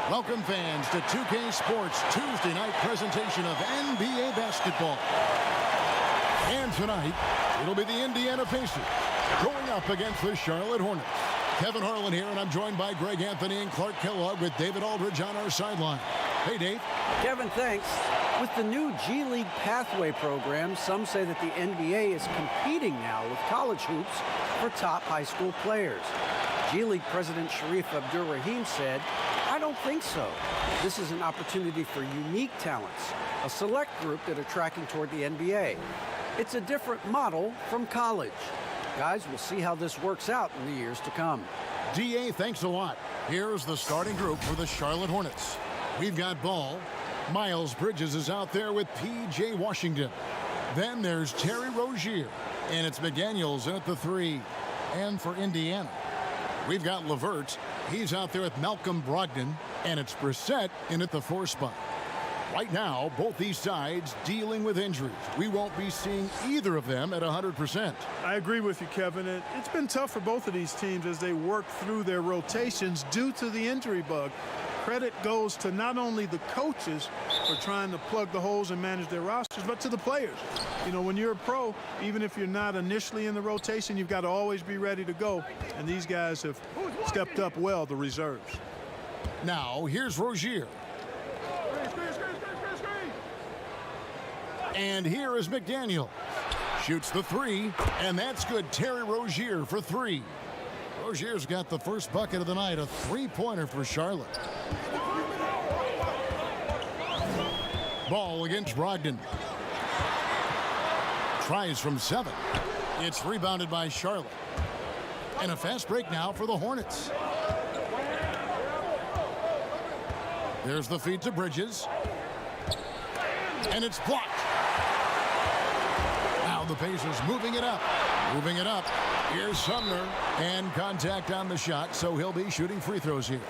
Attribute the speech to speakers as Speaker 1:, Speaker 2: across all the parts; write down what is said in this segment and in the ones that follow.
Speaker 1: Welcome fans to 2K Sports Tuesday night presentation of NBA basketball. And tonight, it'll be the Indiana Pacers going up against the Charlotte Hornets. Kevin Harlan here, and I'm joined by Greg Anthony and Clark Kellogg with David Aldridge on our sideline. Hey, Dave.
Speaker 2: Kevin, thanks. With the new G League Pathway program, some say that the NBA is competing now with college hoops for top high school players. G League President Sharif Abdur-Rahim said, "I don't think so. This is an opportunity for unique talents, a select group that are tracking toward the NBA. It's a different model from college. Guys, we'll see how this works out in the years to come."
Speaker 1: DA, thanks a lot. Here's the starting group for the Charlotte Hornets. We've got Ball. Miles Bridges is out there with P.J. Washington. Then there's Terry Rozier. And it's McDaniels in at the 3. And for Indiana, we've got LeVert. He's out there with Malcolm Brogdon. And it's Brissett in at the 4 spot. Right now, both these sides dealing with injuries. We won't be seeing either of them at 100%.
Speaker 3: I agree with you, Kevin. It's been tough for both of these teams as they work through their rotations due to the injury bug. Credit goes to not only the coaches for trying to plug the holes and manage their rosters, but to the players. You know, when you're a pro, even if you're not initially in the rotation, you've got to always be ready to go. And these guys have stepped up well, the reserves.
Speaker 1: Now, here's Rozier. And here is McDaniel. Shoots the 3, and that's good. Terry Rozier for 3. Rozier's got the first bucket of the night, a 3-pointer for Charlotte. Ball against Brogdon. Tries from 7. It's rebounded by Charlotte. And a fast break now for the Hornets. There's the feed to Bridges. And it's blocked. Now the Pacers moving it up. Moving it up. Here's Sumner. And contact on the shot, so he'll be shooting free throws here.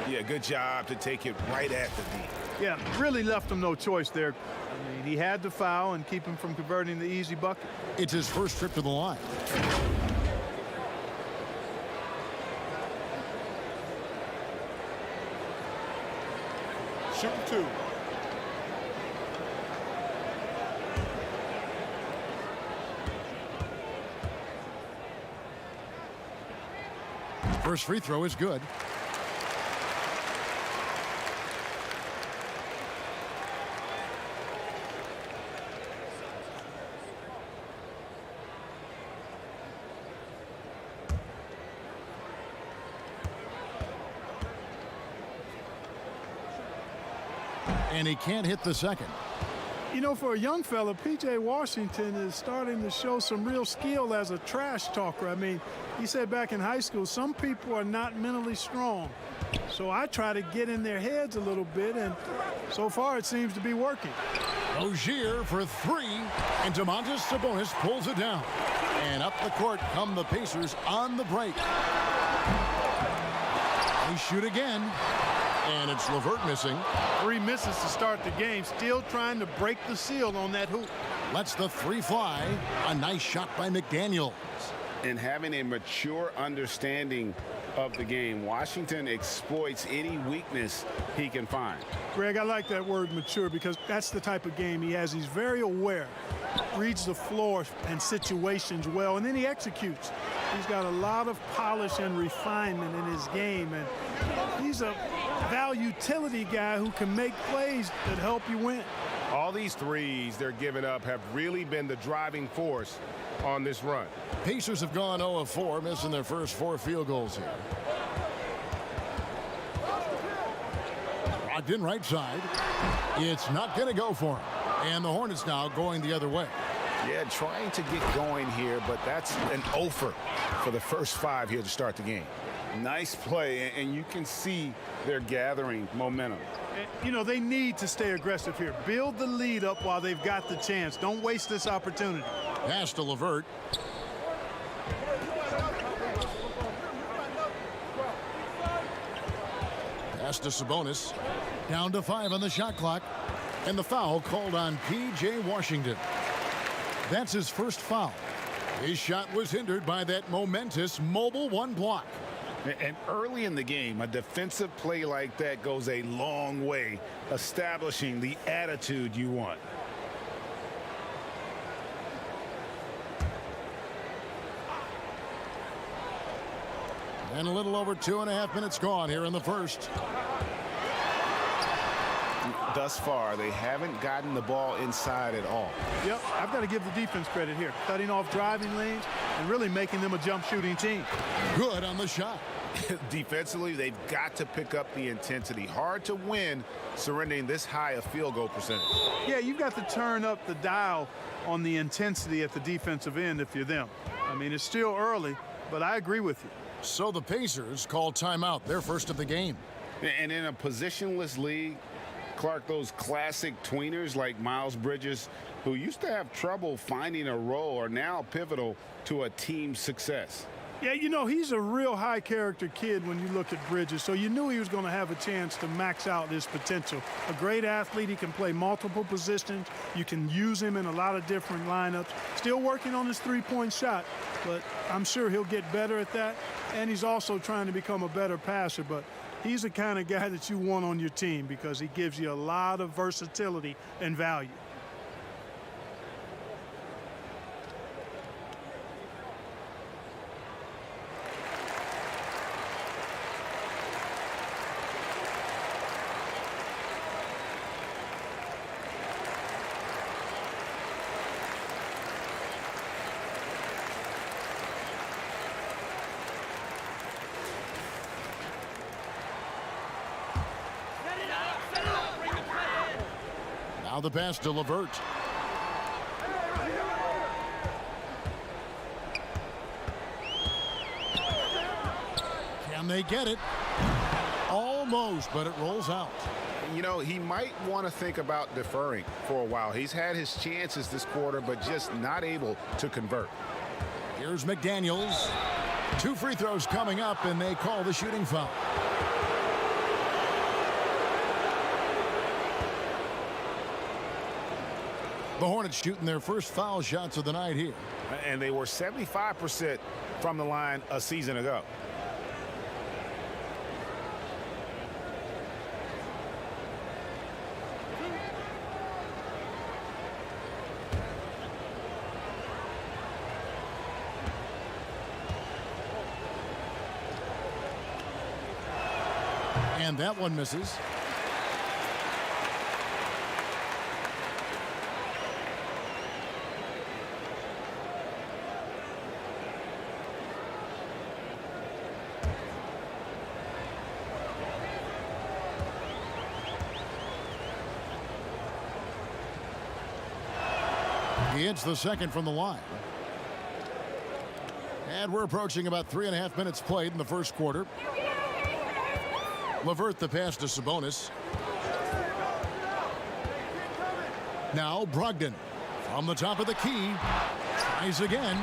Speaker 4: Yeah, good job to take it right at the D.
Speaker 3: Yeah, really left him no choice there. I mean, he had to foul and keep him from converting the easy bucket.
Speaker 1: It's his first trip to the line.
Speaker 3: Shooting 2.
Speaker 1: First free throw is good. And he can't hit the second.
Speaker 3: You know, for a young fella, P.J. Washington is starting to show some real skill as a trash talker. I mean, he said back in high school, some people are not mentally strong. So I try to get in their heads a little bit, and so far it seems to be working.
Speaker 1: Rozier for 3, and Domantas Sabonis pulls it down. And up the court come the Pacers on the break. They shoot again. And it's LeVert missing.
Speaker 3: 3 misses to start the game. Still trying to break the seal on that hoop.
Speaker 1: Lets the 3 fly. A nice shot by McDaniels.
Speaker 4: And having a mature understanding of the game, Washington exploits any weakness he can find.
Speaker 3: Greg, I like that word mature because that's the type of game he has. He's very aware, reads the floor and situations well, and then he executes. He's got a lot of polish and refinement in his game, and he's a utility guy who can make plays that help you win.
Speaker 4: All these threes they're giving up have really been the driving force on this run.
Speaker 1: Pacers have gone 0 of 4, missing their first 4 field goals here. Brogdon right side. It's not going to go for him. And the Hornets now going the other way.
Speaker 4: Yeah, trying to get going here, but that's an offer for the first 5 here to start the game. Nice play, and you can see they're gathering momentum.
Speaker 3: You know, they need to stay aggressive here. Build the lead up while they've got the chance. Don't waste this opportunity.
Speaker 1: Pass to LeVert. Pass to Sabonis. Down to 5 on the shot clock. And the foul called on P.J. Washington. That's his first foul. His shot was hindered by that momentous mobile 1 block.
Speaker 4: And early in the game, a defensive play like that goes a long way, establishing the attitude you want.
Speaker 1: And a little over 2.5 minutes gone here in the first.
Speaker 4: Thus far, they haven't gotten the ball inside at all.
Speaker 3: Yep, I've got to give the defense credit here. Cutting off driving lanes and really making them a jump shooting team.
Speaker 1: Good on the shot.
Speaker 4: Defensively, they've got to pick up the intensity. Hard to win surrendering this high a field goal percentage.
Speaker 3: Yeah, you've got to turn up the dial on the intensity at the defensive end if you're them. I mean, it's still early, but I agree with you.
Speaker 1: So the Pacers call timeout, their first of the game.
Speaker 4: And in a positionless league, Clark, those classic tweeners like Miles Bridges, who used to have trouble finding a role, are now pivotal to a team's success.
Speaker 3: Yeah, you know, he's a real high-character kid when you look at Bridges, so you knew he was going to have a chance to max out his potential. A great athlete. He can play multiple positions. You can use him in a lot of different lineups. Still working on his three-point shot, but I'm sure he'll get better at that. And he's also trying to become a better passer, but he's the kind of guy that you want on your team because he gives you a lot of versatility and value.
Speaker 1: Now the pass to LeVert. Can they get it? Almost, but it rolls out.
Speaker 4: You know, he might want to think about deferring for a while. He's had his chances this quarter, but just not able to convert.
Speaker 1: Here's McDaniels. 2 free throws coming up, and they call the shooting foul. The Hornets shooting their first foul shots of the night here.
Speaker 4: And they were 75% from the line a season ago.
Speaker 1: And that one misses. He hits the second from the line. And we're approaching about 3.5 minutes played in the first quarter. LeVert the pass to Sabonis. Now Brogdon from the top of the key. Tries again.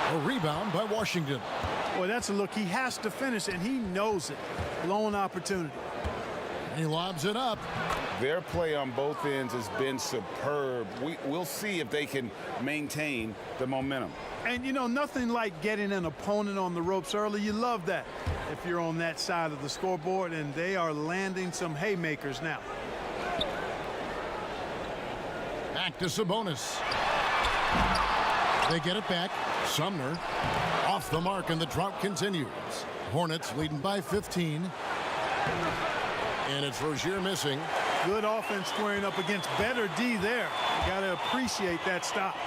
Speaker 1: A rebound by Washington.
Speaker 3: Boy, that's a look. He has to finish, and he knows it. Blown opportunity.
Speaker 1: And he lobs it up.
Speaker 4: Their play on both ends has been superb. We'll see if they can maintain the momentum.
Speaker 3: And, you know, nothing like getting an opponent on the ropes early. You love that if you're on that side of the scoreboard, and they are landing some haymakers now.
Speaker 1: Back to Sabonis. They get it back. Sumner off the mark, and the drought continues. Hornets leading by 15. And it's Rozier missing.
Speaker 3: Good offense squaring up against better D there. You got to appreciate that stop.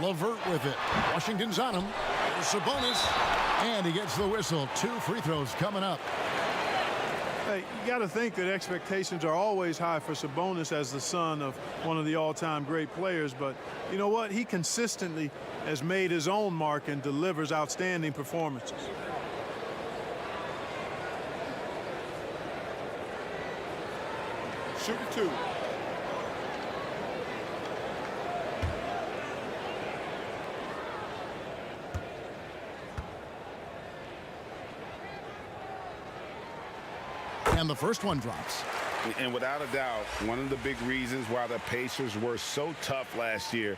Speaker 1: LeVert with it. Washington's on him. There's Sabonis. And he gets the whistle. 2 free throws coming up.
Speaker 3: Hey, you got to think that expectations are always high for Sabonis as the son of one of the all-time great players. But you know what? He consistently has made his own mark and delivers outstanding performances. Shooting 2.
Speaker 1: And the first one drops.
Speaker 4: And without a doubt, one of the big reasons why the Pacers were so tough last year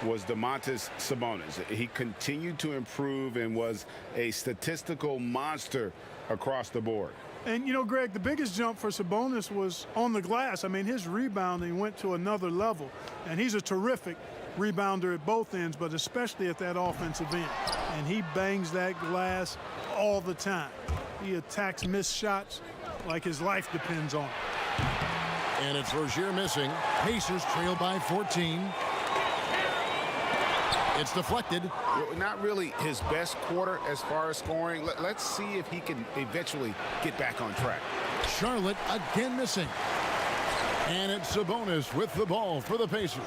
Speaker 4: was Domantas Sabonis. He continued to improve and was a statistical monster across the board.
Speaker 3: And, you know, Greg, the biggest jump for Sabonis was on the glass. I mean, his rebounding went to another level. And he's a terrific rebounder at both ends, but especially at that offensive end. And he bangs that glass all the time. He attacks missed shots like his life depends on it.
Speaker 1: And it's Rozier missing. Pacers trail by 14. It's deflected.
Speaker 4: Not really his best quarter as far as scoring. Let's see if he can eventually get back on track.
Speaker 1: Charlotte again missing. And it's Sabonis with the ball for the Pacers.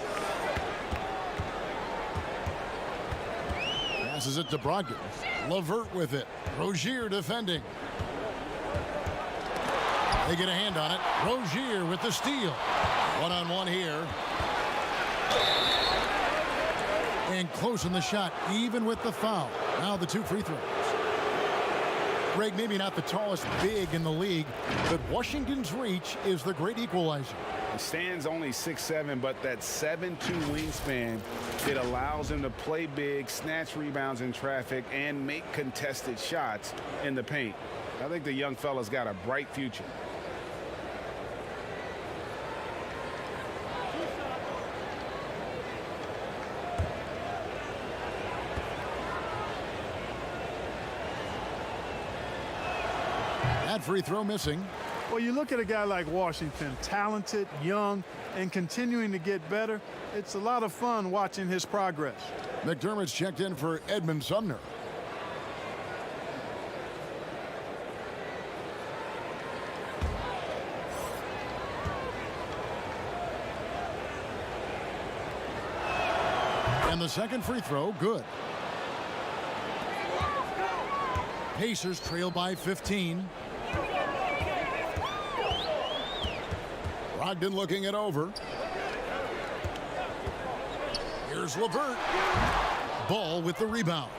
Speaker 1: Passes it to Brogdon. LeVert with it. Rozier defending. They get a hand on it. Rozier with the steal. One-on-one here. And close in the shot, even with the foul. Now the 2 free throws. Greg, maybe not the tallest big in the league, but Washington's reach is the great equalizer.
Speaker 4: He stands only 6'7", but that 7'2" wingspan, it allows him to play big, snatch rebounds in traffic, and make contested shots in the paint. I think the young fella's got a bright future.
Speaker 1: That free throw missing.
Speaker 3: Well, you look at a guy like Washington, talented, young, and continuing to get better. It's a lot of fun watching his progress.
Speaker 1: McDermott's checked in for Edmund Sumner. And the second free throw, good. Pacers trail by 15. Brogdon looking it over. Here's LeVert. Ball with the rebound.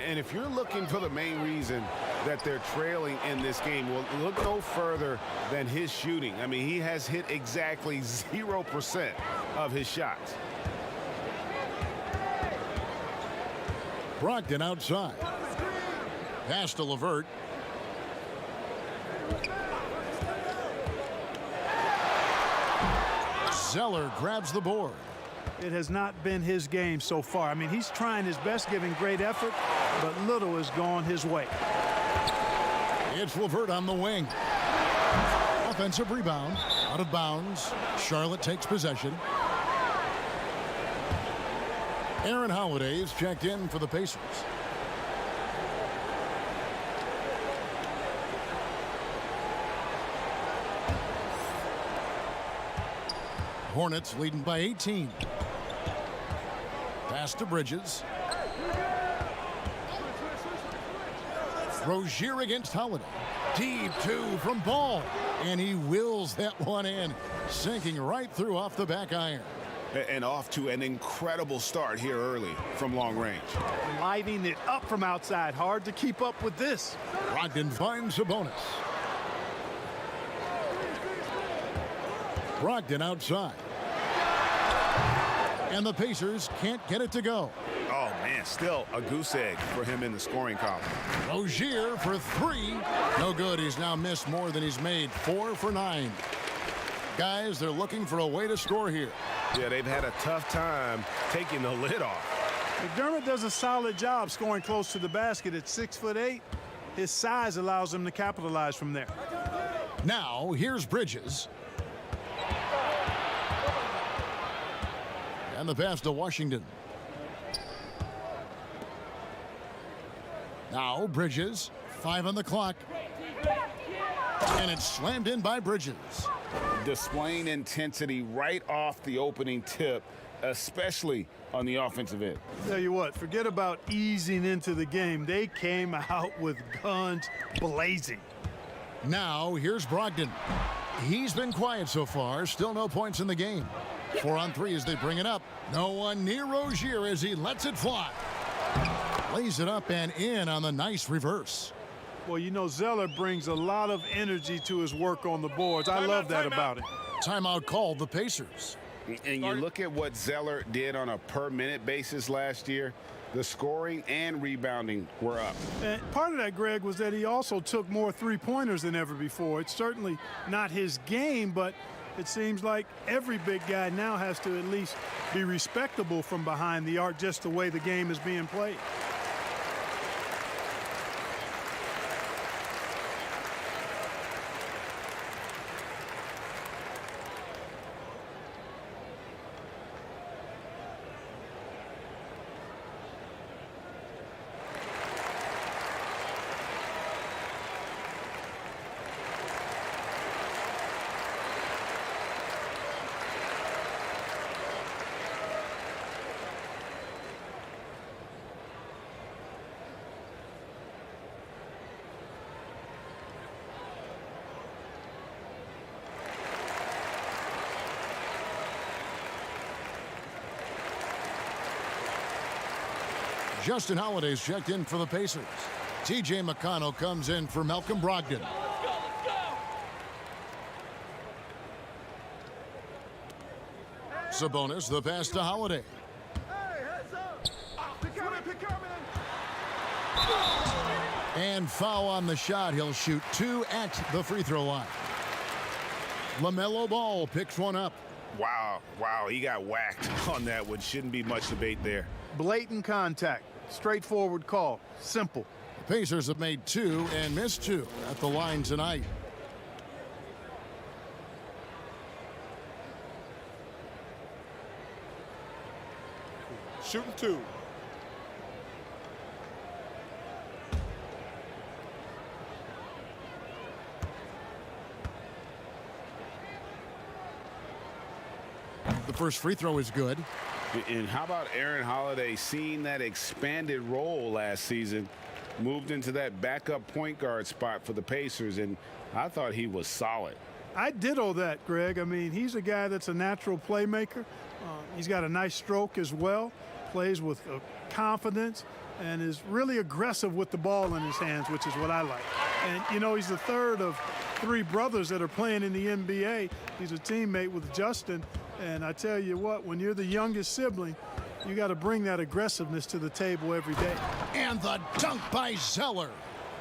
Speaker 4: And if you're looking for the main reason that they're trailing in this game, well, look no further than his shooting. I mean, he has hit exactly 0% of his shots.
Speaker 1: Brogdon outside. Pass to LeVert. Zeller grabs the board.
Speaker 3: It has not been his game so far. I mean, he's trying his best, giving great effort, but little has gone his way.
Speaker 1: It's LeVert on the wing. Offensive rebound. Out of bounds. Charlotte takes possession. Aaron Holiday is checked in for the Pacers. Hornets leading by 18. Pass to Bridges. Rozier against Holiday. Deep 2 from Ball. And he wills that one in, sinking right through off the back iron.
Speaker 4: And off to an incredible start here early from long range.
Speaker 3: Lighting it up from outside. Hard to keep up with this.
Speaker 1: Brogdon finds Sabonis. Brogdon outside. And the Pacers can't get it to go.
Speaker 4: Oh, man, still a goose egg for him in the scoring column.
Speaker 1: Rozier for 3. No good. He's now missed more than he's made. 4 for 9. Guys, they're looking for a way to score here.
Speaker 4: Yeah, they've had a tough time taking the lid off.
Speaker 3: McDermott does a solid job scoring close to the basket at 6'8". His size allows him to capitalize from there.
Speaker 1: Now, here's Bridges. And the pass to Washington. Now Bridges, 5 on the clock. And it's slammed in by Bridges.
Speaker 4: Displaying intensity right off the opening tip, especially on the offensive end.
Speaker 3: Tell you what, forget about easing into the game. They came out with guns blazing.
Speaker 1: Now here's Brogdon. He's been quiet so far. Still no points in the game. 4 on 3 as they bring it up. No one near Rozier as he lets it fly. Lays it up and in on the nice reverse.
Speaker 3: Well, you know, Zeller brings a lot of energy to his work on the boards. I love that about him.
Speaker 1: Timeout called the Pacers.
Speaker 4: And you look at what Zeller did on a per-minute basis last year, the scoring and rebounding were up.
Speaker 3: And part of that, Greg, was that he also took more three-pointers than ever before. It's certainly not his game, but it seems like every big guy now has to at least be respectable from behind the arc, just the way the game is being played.
Speaker 1: Justin Holiday's checked in for the Pacers. T.J. McConnell comes in for Malcolm Brogdon. Sabonis, the pass to Holiday. And foul on the shot. He'll shoot 2 at the free throw line. LaMelo Ball picks one up.
Speaker 4: Wow, he got whacked on that one. Shouldn't be much debate there.
Speaker 3: Blatant contact. Straightforward call. Simple.
Speaker 1: The Pacers have made 2 and missed 2 at the line tonight.
Speaker 5: Shooting 2.
Speaker 1: The first free throw is good.
Speaker 4: And how about Aaron Holiday seeing that expanded role last season, moved into that backup point guard spot for the Pacers, and I thought he was solid.
Speaker 3: I ditto that, Greg. I mean, he's a guy that's a natural playmaker. He's got a nice stroke as well, plays with confidence, and is really aggressive with the ball in his hands, which is what I like. And, you know, he's the third of 3 brothers that are playing in the NBA. He's a teammate with Justin. And I tell you what, when you're the youngest sibling, you got to bring that aggressiveness to the table every day.
Speaker 1: And the dunk by Zeller.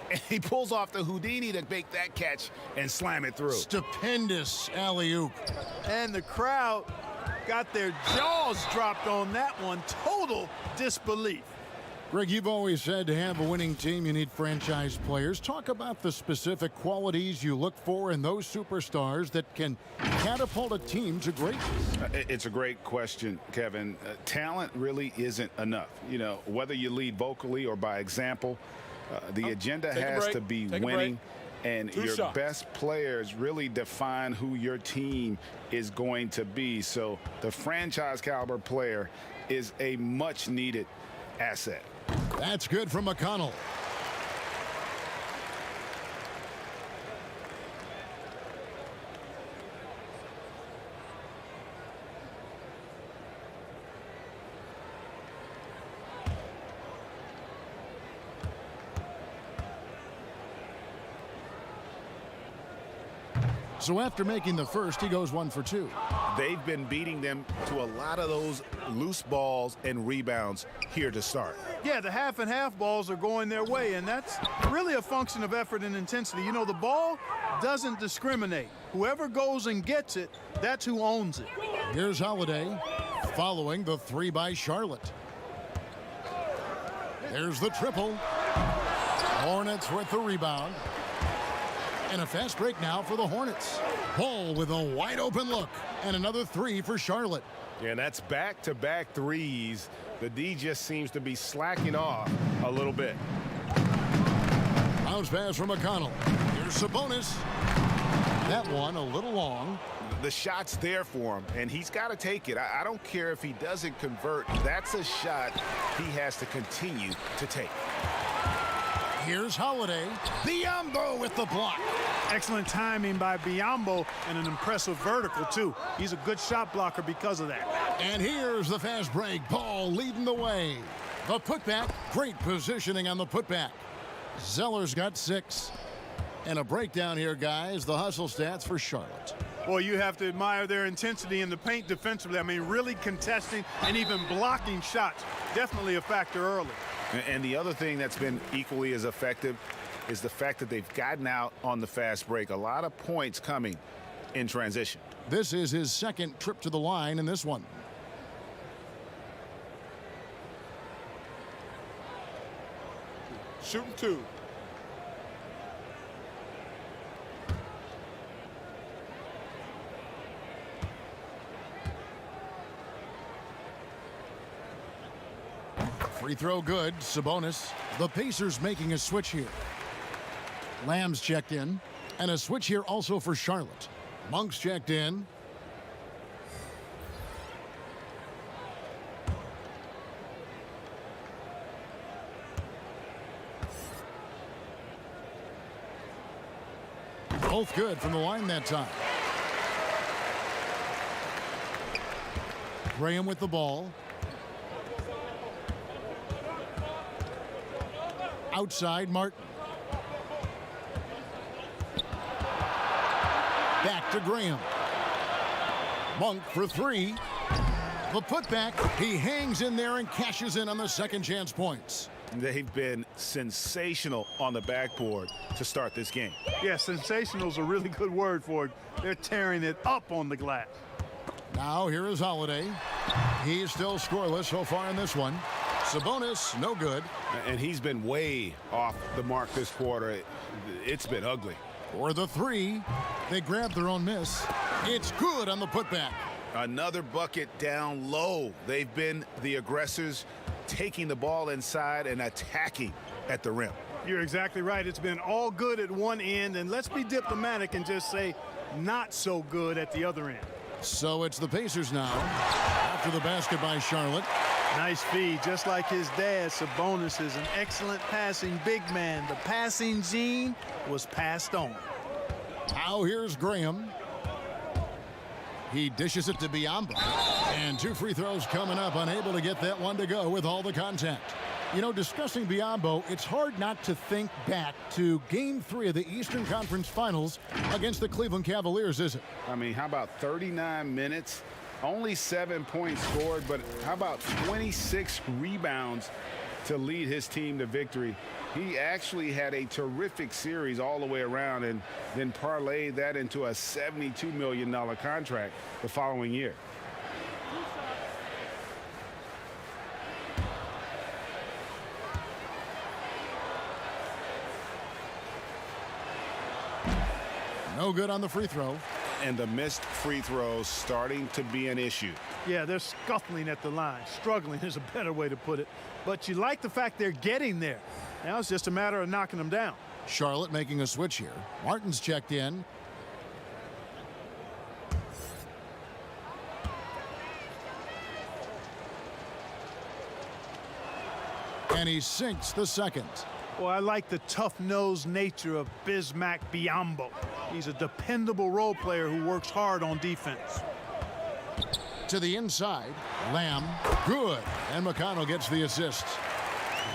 Speaker 4: And he pulls off the Houdini to make that catch and slam it through.
Speaker 1: Stupendous alley-oop.
Speaker 3: And the crowd got their jaws dropped on that one. Total disbelief.
Speaker 1: Greg, you've always said to have a winning team, you need franchise players. Talk about the specific qualities you look for in those superstars that can catapult a team to greatness.
Speaker 4: It's a great question, Kevin. Talent really isn't enough. You know, whether you lead vocally or by example, the agenda has to be winning. And your best players really define who your team is going to be. So the franchise caliber player is a much needed asset.
Speaker 1: That's good from McConnell. So after making the first, he goes 1 for 2.
Speaker 5: They've been beating them to a lot of those loose balls and rebounds here to start.
Speaker 3: Yeah, the half and half balls are going their way, and that's really a function of effort and intensity. You know, the ball doesn't discriminate. Whoever goes and gets it, that's who owns it.
Speaker 1: Here's Holiday following the 3 by Charlotte. There's the triple. Hornets with the rebound. And a fast break now for the Hornets. Ball with a wide open look. And another 3 for Charlotte.
Speaker 5: Yeah, and that's back-to-back threes. The D just seems to be slacking off a little bit.
Speaker 1: Bounce pass from McConnell. Here's Sabonis. That one a little long.
Speaker 5: The shot's there for him, and he's got to take it. I don't care if he doesn't convert. That's a shot he has to continue to take.
Speaker 1: Here's Holiday. Biombo with the block.
Speaker 3: Excellent timing by Biombo and an impressive vertical, too. He's a good shot blocker because of that.
Speaker 1: And here's the fast break. Ball leading the way. The putback. Great positioning on the putback. Zeller's got 6. And a breakdown here, guys. The hustle stats for Charlotte.
Speaker 3: Well, you have to admire their intensity in the paint defensively. I mean, really contesting and even blocking shots. Definitely a factor early.
Speaker 5: And the other thing that's been equally as effective is the fact that they've gotten out on the fast break. A lot of points coming in transition.
Speaker 1: This is his second trip to the line in this one.
Speaker 6: Shooting 2.
Speaker 1: Free throw good. Sabonis. The Pacers making a switch here. Lamb's checked in. And a switch here also for Charlotte. Monk's checked in. Both good from the line that time. Graham with the ball. Outside, Martin. Back to Graham. Monk for 3. The putback. He hangs in there and cashes in on the second chance points.
Speaker 5: They've been sensational on the backboard to start this game.
Speaker 3: Yeah, sensational is a really good word for it. They're tearing it up on the glass.
Speaker 1: Now here is Holiday. He's still scoreless so far in this one. Sabonis, no good.
Speaker 5: And he's been way off the mark this quarter. It's been ugly.
Speaker 1: For the 3, they grab their own miss. It's good on the putback.
Speaker 5: Another bucket down low. They've been the aggressors, taking the ball inside and attacking at the rim.
Speaker 3: You're exactly right. It's been all good at one end, and let's be diplomatic and just say not so good at the other end.
Speaker 1: So it's the Pacers now. After the basket by Charlotte.
Speaker 3: Nice feed, just like his dad. Sabonis is an excellent passing big man. The passing gene was passed on.
Speaker 1: Now here's Graham. He dishes it to Biyombo. And 2 free throws coming up, unable to get that one to go with all the contact. You know, discussing Biyombo, it's hard not to think back to Game 3 of the Eastern Conference Finals against the Cleveland Cavaliers, is it?
Speaker 4: I mean, how about 39 minutes? Only 7 points scored, but how about 26 rebounds to lead his team to victory? He actually had a terrific series all the way around and then parlayed that into a $72 million contract the following year.
Speaker 1: No good on the free throw.
Speaker 5: And the missed free throws starting to be an issue.
Speaker 3: Yeah, they're scuffling at the line. Struggling is a better way to put it. But you like the fact they're getting there. Now it's just a matter of knocking them down.
Speaker 1: Charlotte making a switch here. Martin's checked in. And he sinks the second.
Speaker 3: Well, I like the tough-nosed nature of Bismack Biyombo. He's a dependable role player who works hard on defense.
Speaker 1: To the inside, Lamb, good. And McConnell gets the assist.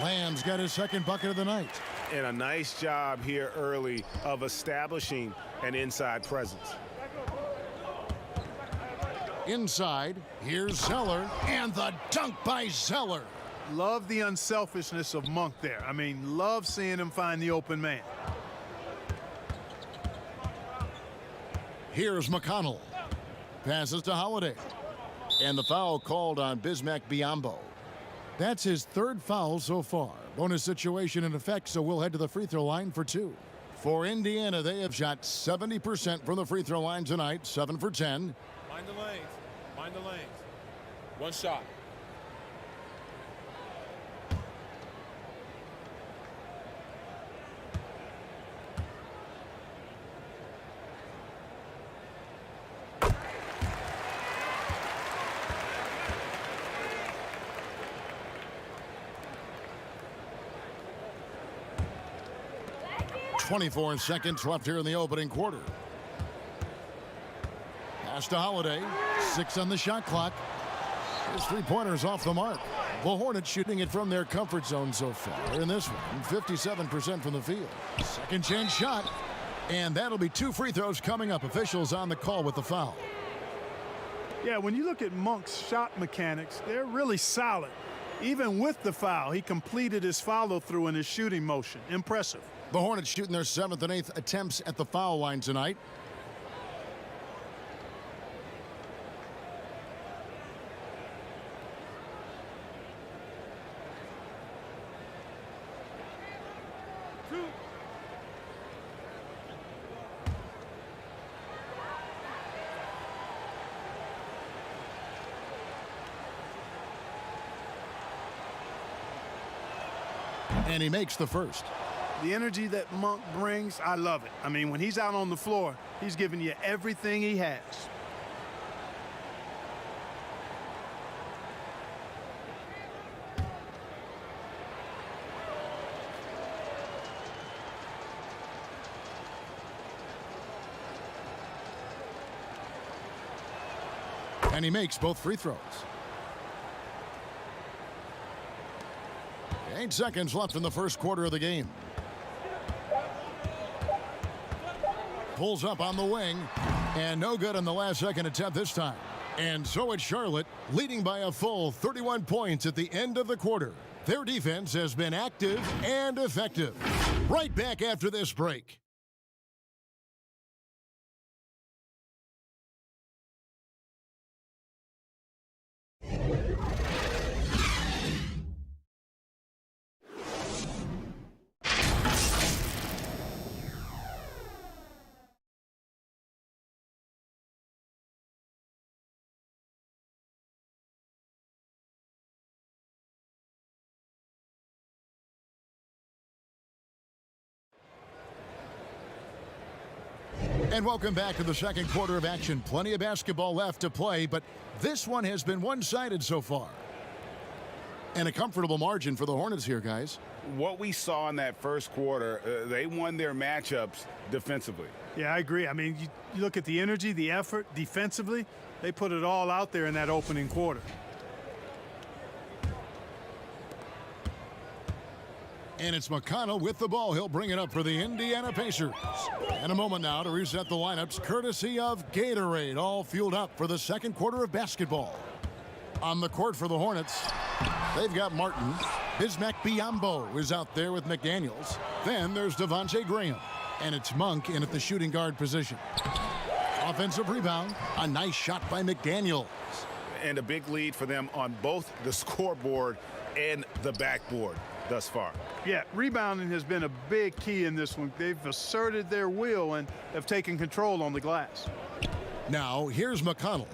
Speaker 1: Lamb's got his second bucket of the night.
Speaker 5: And a nice job here early of establishing an inside presence.
Speaker 1: Inside, here's Zeller, and the dunk by Zeller.
Speaker 3: Love the unselfishness of Monk there. I mean, love seeing him find the open man.
Speaker 1: Here's McConnell. Passes to Holiday. And the foul called on Bismack Biyombo. That's his 3rd foul so far. Bonus situation in effect, so we'll head to the free throw line for 2. For Indiana, they have shot 70% from the free throw line tonight, 7 for 10.
Speaker 6: Mind the lanes. Mind the lanes. One shot.
Speaker 1: .24 seconds left here in the opening quarter. Pass to Holiday. 6 on the shot clock. His 3-pointer's off the mark. The Hornets shooting it from their comfort zone so far in this one. 57% from the field. Second chance shot. And that'll be 2 free throws coming up. Officials on the call with the foul.
Speaker 3: Yeah, when you look at Monk's shot mechanics, they're really solid. Even with the foul, he completed his follow-through in his shooting motion. Impressive.
Speaker 1: The Hornets shooting their 7th and 8th attempts at the foul line tonight. And he makes the first.
Speaker 3: The energy that Monk brings, I love it. I mean, when he's out on the floor, he's giving you everything he has.
Speaker 1: And he makes both free throws. 8 seconds left in the first quarter of the game. Pulls up on the wing, and no good on the last second attempt this time. And so it's Charlotte leading by a full 31 points at the end of the quarter. Their defense has been active and effective. Right back after this break. And welcome back to the second quarter of action. Plenty of basketball left to play, but this one has been one-sided so far. And a comfortable margin for the Hornets here, guys.
Speaker 4: What we saw in that first quarter, they won their matchups defensively.
Speaker 3: Yeah, I agree. I mean, you look at the energy, the effort defensively, they put it all out there in that opening quarter.
Speaker 1: And it's McConnell with the ball. He'll bring it up for the Indiana Pacers. And a moment now to reset the lineups, courtesy of Gatorade, all fueled up for the second quarter of basketball. On the court for the Hornets, they've got Martin. Bismack Biyombo is out there with McDaniels. Then there's Devontae Graham. And it's Monk in at the shooting guard position. Offensive rebound, a nice shot by McDaniels.
Speaker 5: And a big lead for them on both the scoreboard and the backboard thus far.
Speaker 3: Yeah, rebounding has been a big key in this one. They've asserted their will and have taken control on the glass.
Speaker 1: Now, here's McConnell.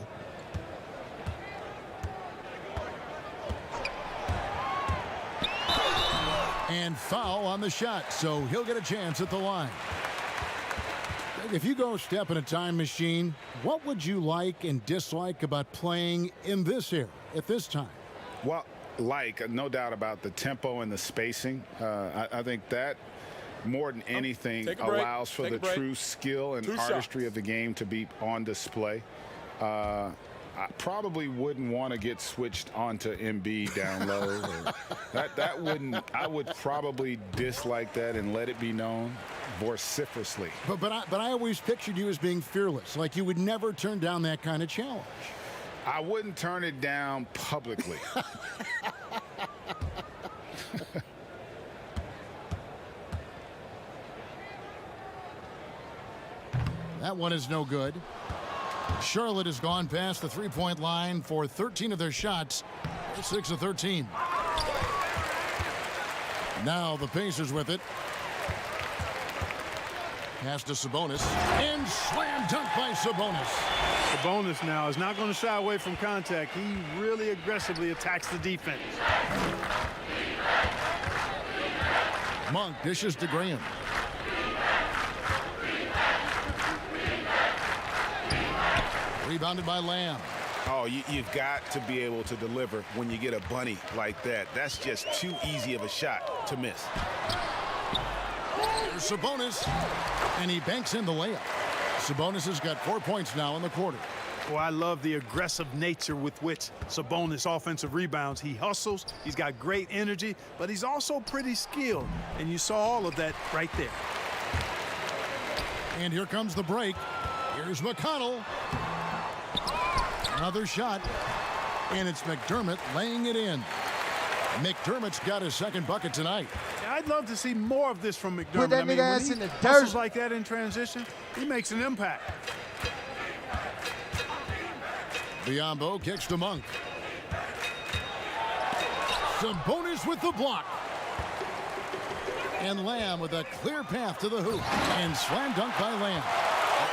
Speaker 1: And foul on the shot, so he'll get a chance at the line. If you go step in a time machine, what would you like and dislike about playing in this era at this time?
Speaker 4: Well, no doubt about the tempo and the spacing. I think that more than anything allows for the true skill and artistry of the game to be on display. I probably wouldn't want to get switched onto MB down low. I would probably dislike that and let it be known vociferously.
Speaker 1: But I always pictured you as being fearless, like you would never turn down that kind of challenge.
Speaker 4: I wouldn't turn it down publicly.
Speaker 1: That one is no good. Charlotte has gone past the three-point line for 13 of their shots. 6 of 13. Now the Pacers with it. Pass to Sabonis. And slam dunk by Sabonis.
Speaker 3: Sabonis now is not going to shy away from contact. He really aggressively attacks the defense.
Speaker 1: Monk dishes to Graham. Rebounded by Lamb.
Speaker 5: Oh, you've got to be able to deliver when you get a bunny like that. That's just too easy of a shot to miss.
Speaker 1: There's Sabonis, and he banks in the layup. Sabonis has got 4 points now in the quarter.
Speaker 3: Well, I love the aggressive nature with which Sabonis offensive rebounds. He hustles, he's got great energy, but he's also pretty skilled. And you saw all of that right there.
Speaker 1: And here comes the break. Here's McConnell. Another shot. And it's McDermott laying it in. McDermott's got his second bucket tonight.
Speaker 3: Yeah, I'd love to see more of this from McDermott.
Speaker 7: Put that nigga ass in the dirt.
Speaker 3: Hustles like that in transition, he makes an impact.
Speaker 1: Biyombo kicks to Monk. Sabonis with the block. And Lamb with a clear path to the hoop. And slam dunk by Lamb.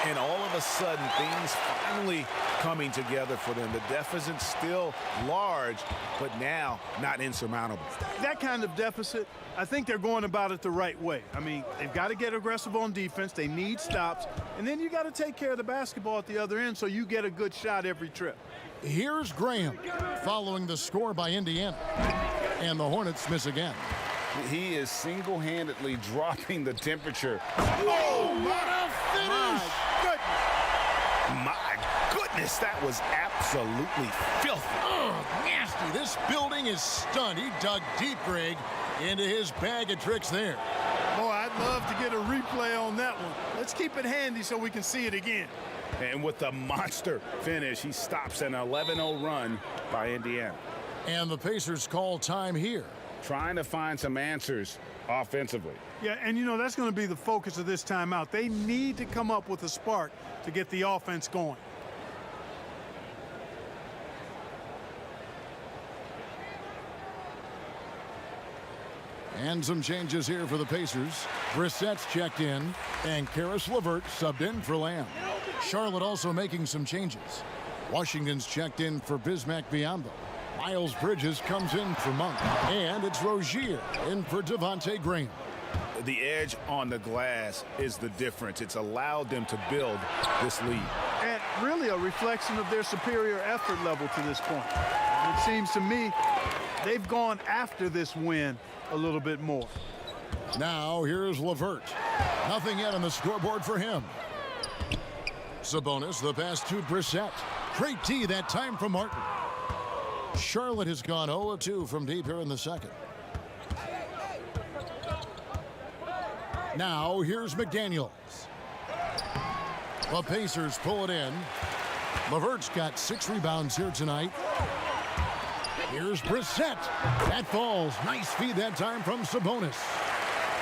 Speaker 5: And all of a sudden, things finally coming together for them. The deficit's still large, but now not insurmountable.
Speaker 3: That kind of deficit, I think they're going about it the right way. I mean, they've got to get aggressive on defense. They need stops. And then you got to take care of the basketball at the other end so you get a good shot every trip.
Speaker 1: Here's Graham following the score by Indiana. And the Hornets miss again.
Speaker 4: He is single-handedly dropping the temperature.
Speaker 1: Oh, what a finish!
Speaker 5: My goodness, that was absolutely filthy.
Speaker 1: Oh, nasty. This building is stunned. He dug deep, Greg, into his bag of tricks there.
Speaker 3: Boy, I'd love to get a replay on that one. Let's keep it handy so we can see it again.
Speaker 4: And with the monster finish, he stops an 11-0 run by Indiana.
Speaker 1: And the Pacers call time here.
Speaker 4: Trying to find some answers offensively.
Speaker 3: Yeah, and you know, that's going to be the focus of this timeout. They need to come up with a spark to get the offense going.
Speaker 1: And some changes here for the Pacers. Brissett's checked in, and Karis LeVert subbed in for Lamb. Charlotte also making some changes. Washington's checked in for Bismack Biyombo. Miles Bridges comes in for Monk. And it's Rozier in for Devontae Graham.
Speaker 5: The edge on the glass is the difference. It's allowed them to build this lead.
Speaker 3: And really a reflection of their superior effort level to this point. It seems to me they've gone after this win a little bit more.
Speaker 1: Now here's LeVert. Nothing yet on the scoreboard for him. Sabonis, the pass to Brissett. Great D that time from Martin. Charlotte has gone 0-2 from deep here in the second. Now here's McDaniels. The Pacers pull it in. LeVert's got 6 rebounds here tonight. Here's Brissett. That falls. Nice feed that time from Sabonis.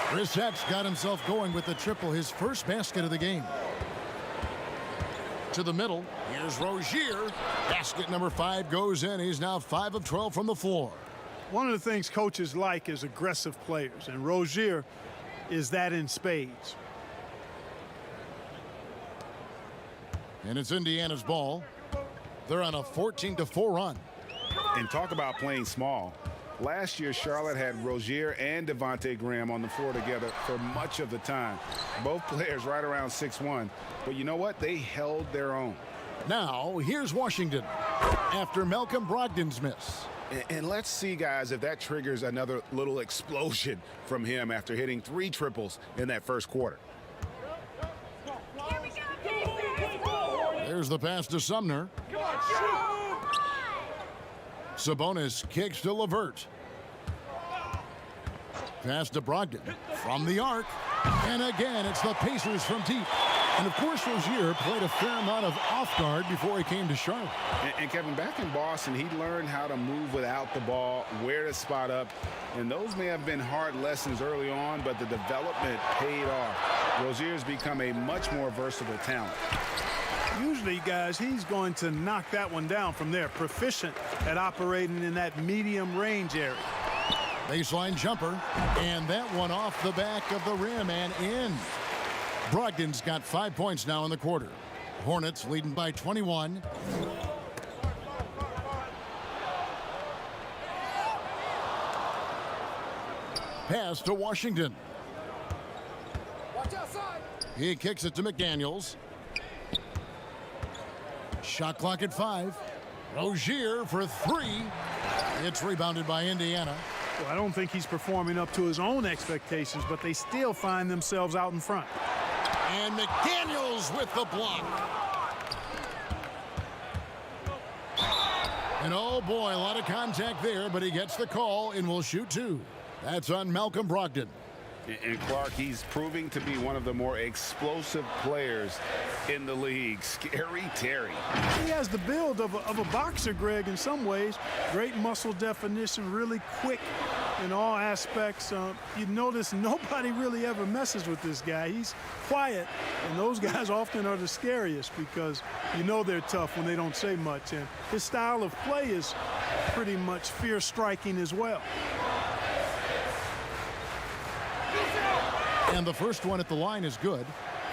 Speaker 1: Brissett's got himself going with the triple, his first basket of the game. To the middle. Here's Rozier. Basket number 5 goes in. He's now 5 of 12 from the floor.
Speaker 3: One of the things coaches like is aggressive players, and Rozier is that in spades.
Speaker 1: And it's Indiana's ball. They're on a 14-4 run.
Speaker 4: And talk about playing small. Last year, Charlotte had Rozier and Devontae Graham on the floor together for much of the time. Both players right around 6'1". But you know what? They held their own.
Speaker 1: Now, here's Washington after Malcolm Brogdon's miss.
Speaker 4: And let's see, guys, if that triggers another little explosion from him after hitting 3 triples in that first quarter.
Speaker 1: There's the pass to Sumner. Sabonis kicks to LeVert. Pass to Brogdon from the arc. And again, it's the Pacers from deep. And of course, Rozier played a fair amount of off guard before he came to Charlotte.
Speaker 4: And Kevin, back in Boston, he learned how to move without the ball, where to spot up. And those may have been hard lessons early on, but the development paid off. Rozier's become a much more versatile talent.
Speaker 3: Usually, guys, he's going to knock that one down from there. Proficient at operating in that medium range area.
Speaker 1: Baseline jumper, and that one off the back of the rim and in. Brogdon's got 5 points now in the quarter. Hornets leading by 21. Pass to Washington. He kicks it to McDaniels. Shot clock at 5. Rozier for 3. It's rebounded by Indiana.
Speaker 3: Well, I don't think he's performing up to his own expectations, but they still find themselves out in front.
Speaker 1: And McDaniels with the block. And oh boy, a lot of contact there, but he gets the call and will shoot 2. That's on Malcolm Brogdon.
Speaker 4: And Clark, he's proving to be one of the more explosive players in the league. Scary Terry.
Speaker 3: He has the build of a boxer, Greg, in some ways. Great muscle definition, really quick in all aspects. You notice nobody really ever messes with this guy. He's quiet, and those guys often are the scariest because you know they're tough when they don't say much. And his style of play is pretty much fear-striking as well.
Speaker 1: And the first one at the line is good.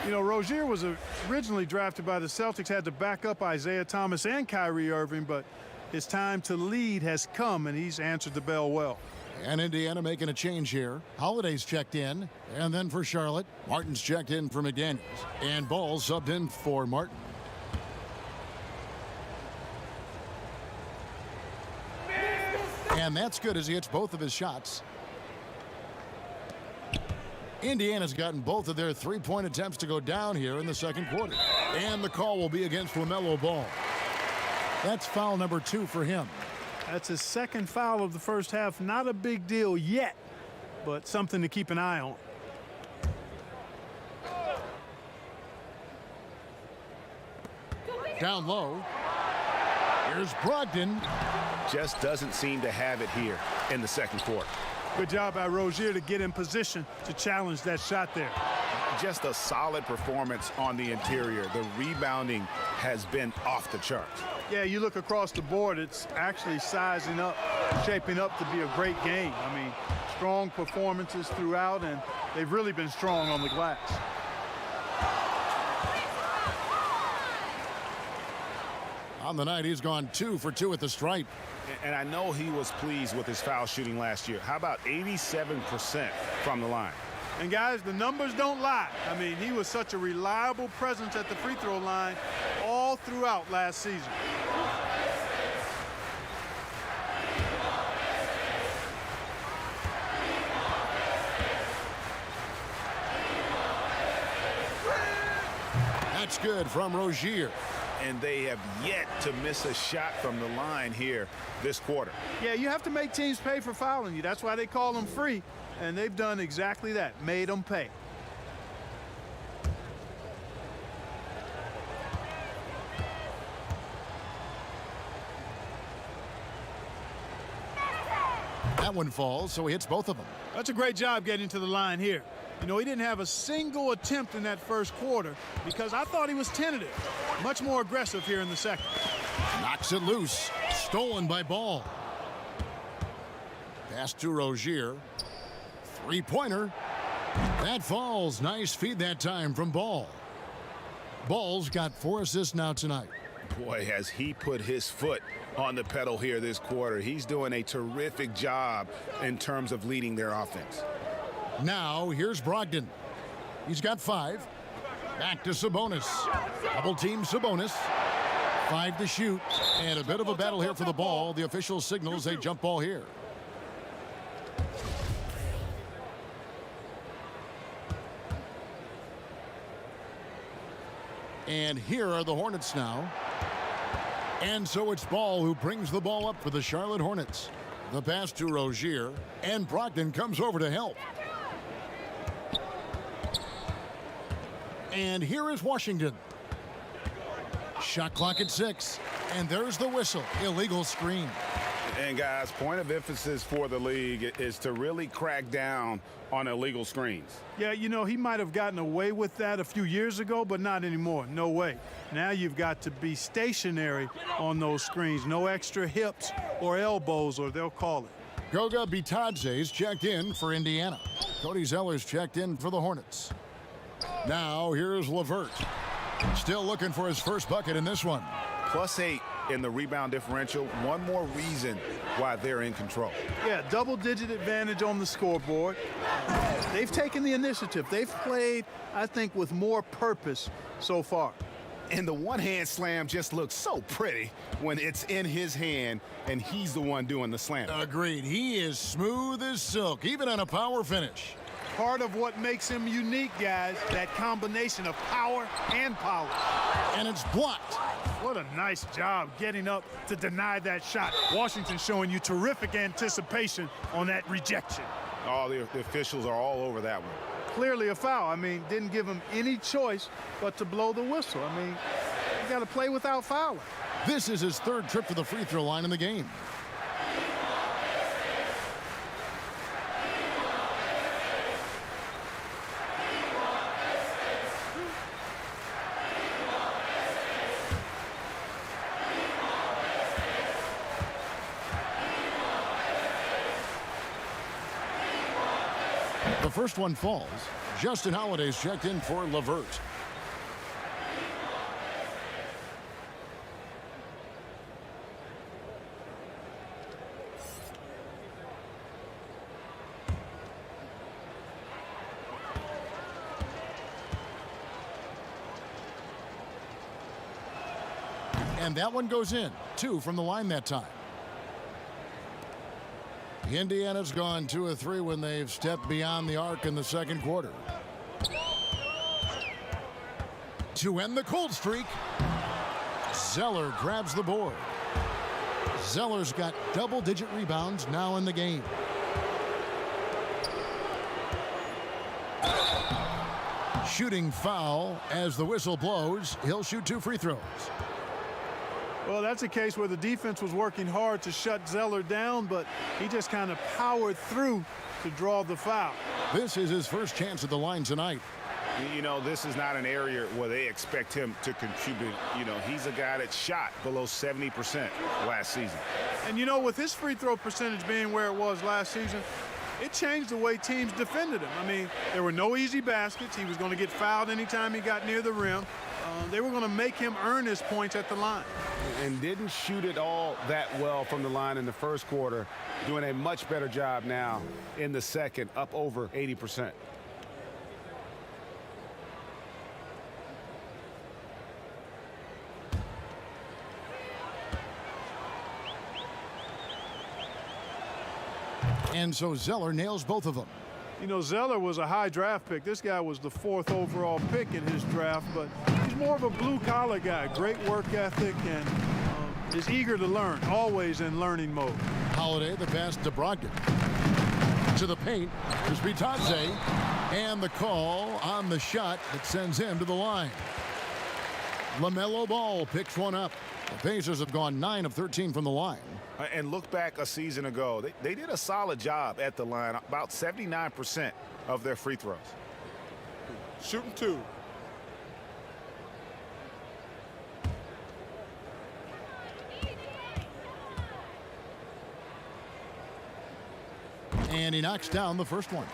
Speaker 3: You know, Rozier was originally drafted by the Celtics, had to back up Isaiah Thomas and Kyrie Irving, but his time to lead has come, and he's answered the bell well.
Speaker 1: And Indiana making a change here. Holiday's checked in. And then for Charlotte, Martin's checked in for McDaniels. And Ball subbed in for Martin. And that's good as he hits both of his shots. Indiana's gotten both of their three-point attempts to go down here in the second quarter. And the call will be against LaMelo Ball. That's foul number 2 for him.
Speaker 3: That's his second foul of the first half. Not a big deal yet, but something to keep an eye on.
Speaker 1: Down low. Here's Brogdon.
Speaker 5: Just doesn't seem to have it here in the second quarter.
Speaker 3: Good job by Rozier to get in position to challenge that shot there.
Speaker 5: Just a solid performance on the interior. The rebounding has been off the charts.
Speaker 3: Yeah, you look across the board, it's actually sizing up, shaping up to be a great game. I mean, strong performances throughout, and they've really been strong on the glass.
Speaker 1: On the night, he's gone 2 for 2 at the stripe.
Speaker 5: And I know he was pleased with his foul shooting last year. How about 87% from the line?
Speaker 3: And guys, the numbers don't lie. I mean, he was such a reliable presence at the free throw line all throughout last season.
Speaker 1: That's good from Rozier.
Speaker 5: And they have yet to miss a shot from the line here this quarter.
Speaker 3: Yeah, you have to make teams pay for fouling you. That's why they call them free. And they've done exactly that, made them pay.
Speaker 1: That one falls, so he hits both of them.
Speaker 3: That's a great job getting to the line here. You know, he didn't have a single attempt in that first quarter because I thought he was tentative. Much more aggressive here in the second.
Speaker 1: Knocks it loose. Stolen by Ball. Pass to Rozier. Three-pointer. That falls. Nice feed that time from Ball. Ball's got 4 assists now tonight.
Speaker 5: Boy, has he put his foot on the pedal here this quarter. He's doing a terrific job in terms of leading their offense.
Speaker 1: Now, here's Brogdon. He's got 5. Back to Sabonis. Double team Sabonis. 5 to shoot. And a bit of a battle here for the ball. The official signals a jump ball here. And here are the Hornets now. And so it's Ball who brings the ball up for the Charlotte Hornets. The pass to Rozier. And Brogdon comes over to help. And here is Washington. Shot clock at 6. And there's the whistle. Illegal screen.
Speaker 4: And guys, point of emphasis for the league is to really crack down on illegal screens.
Speaker 3: Yeah, you know, he might have gotten away with that a few years ago, but not anymore. No way. Now you've got to be stationary on those screens. No extra hips or elbows, or they'll call it.
Speaker 1: Goga Bitadze's checked in for Indiana. Cody Zeller's checked in for the Hornets. Now here's LeVert. Still looking for his first bucket in this one.
Speaker 5: +8 in the rebound differential. One more reason why they're in control.
Speaker 3: Yeah, double-digit advantage on the scoreboard. They've taken the initiative. They've played, I think, with more purpose so far.
Speaker 5: And the one-hand slam just looks so pretty when it's in his hand and he's the one doing the slam.
Speaker 1: Agreed. He is smooth as silk, even on a power finish.
Speaker 3: Part of what makes him unique, guys, that combination of power and polish.
Speaker 1: And it's blocked.
Speaker 3: What a nice job getting up to deny that shot. Washington showing you terrific anticipation on that rejection.
Speaker 5: Oh, the officials are all over that one.
Speaker 3: Clearly a foul. I mean, didn't give him any choice but to blow the whistle. I mean, you got to play without fouling.
Speaker 1: This is his third trip to the free throw line in the game. The first one falls. Justin Holiday's checked in for LeVert. And that one goes in. 2 from the line that time. Indiana's gone 2 of 3 when they've stepped beyond the arc in the second quarter. To end the cold streak, Zeller grabs the board. Zeller's got double-digit rebounds now in the game. Shooting foul as the whistle blows. He'll shoot 2 free throws.
Speaker 3: Well, that's a case where the defense was working hard to shut Zeller down, but he just kind of powered through to draw the foul.
Speaker 1: This is his first chance at the line tonight.
Speaker 5: You know, this is not an area where they expect him to contribute. You know, he's a guy that shot below 70% last season.
Speaker 3: And, you know, with his free throw percentage being where it was last season, it changed the way teams defended him. I mean, there were no easy baskets. He was going to get fouled anytime he got near the rim. They were going to make him earn his points at the line.
Speaker 4: And didn't shoot it all that well from the line in the first quarter. Doing a much better job now in the second, up over 80%.
Speaker 1: And so Zeller nails both of them.
Speaker 3: You know, Zeller was a high draft pick. This guy was the 4th overall pick in his draft, but he's more of a blue-collar guy. Great work ethic and is eager to learn, always in learning mode.
Speaker 1: Holiday, the pass to Brogdon. To the paint, to Spitadze, and the call on the shot that sends him to the line. LaMelo Ball picks one up. The Pacers have gone 9 of 13 from the line.
Speaker 5: And look back a season ago. They did a solid job at the line, about 79% of their free throws.
Speaker 6: Shooting 2.
Speaker 1: And he knocks down the first one.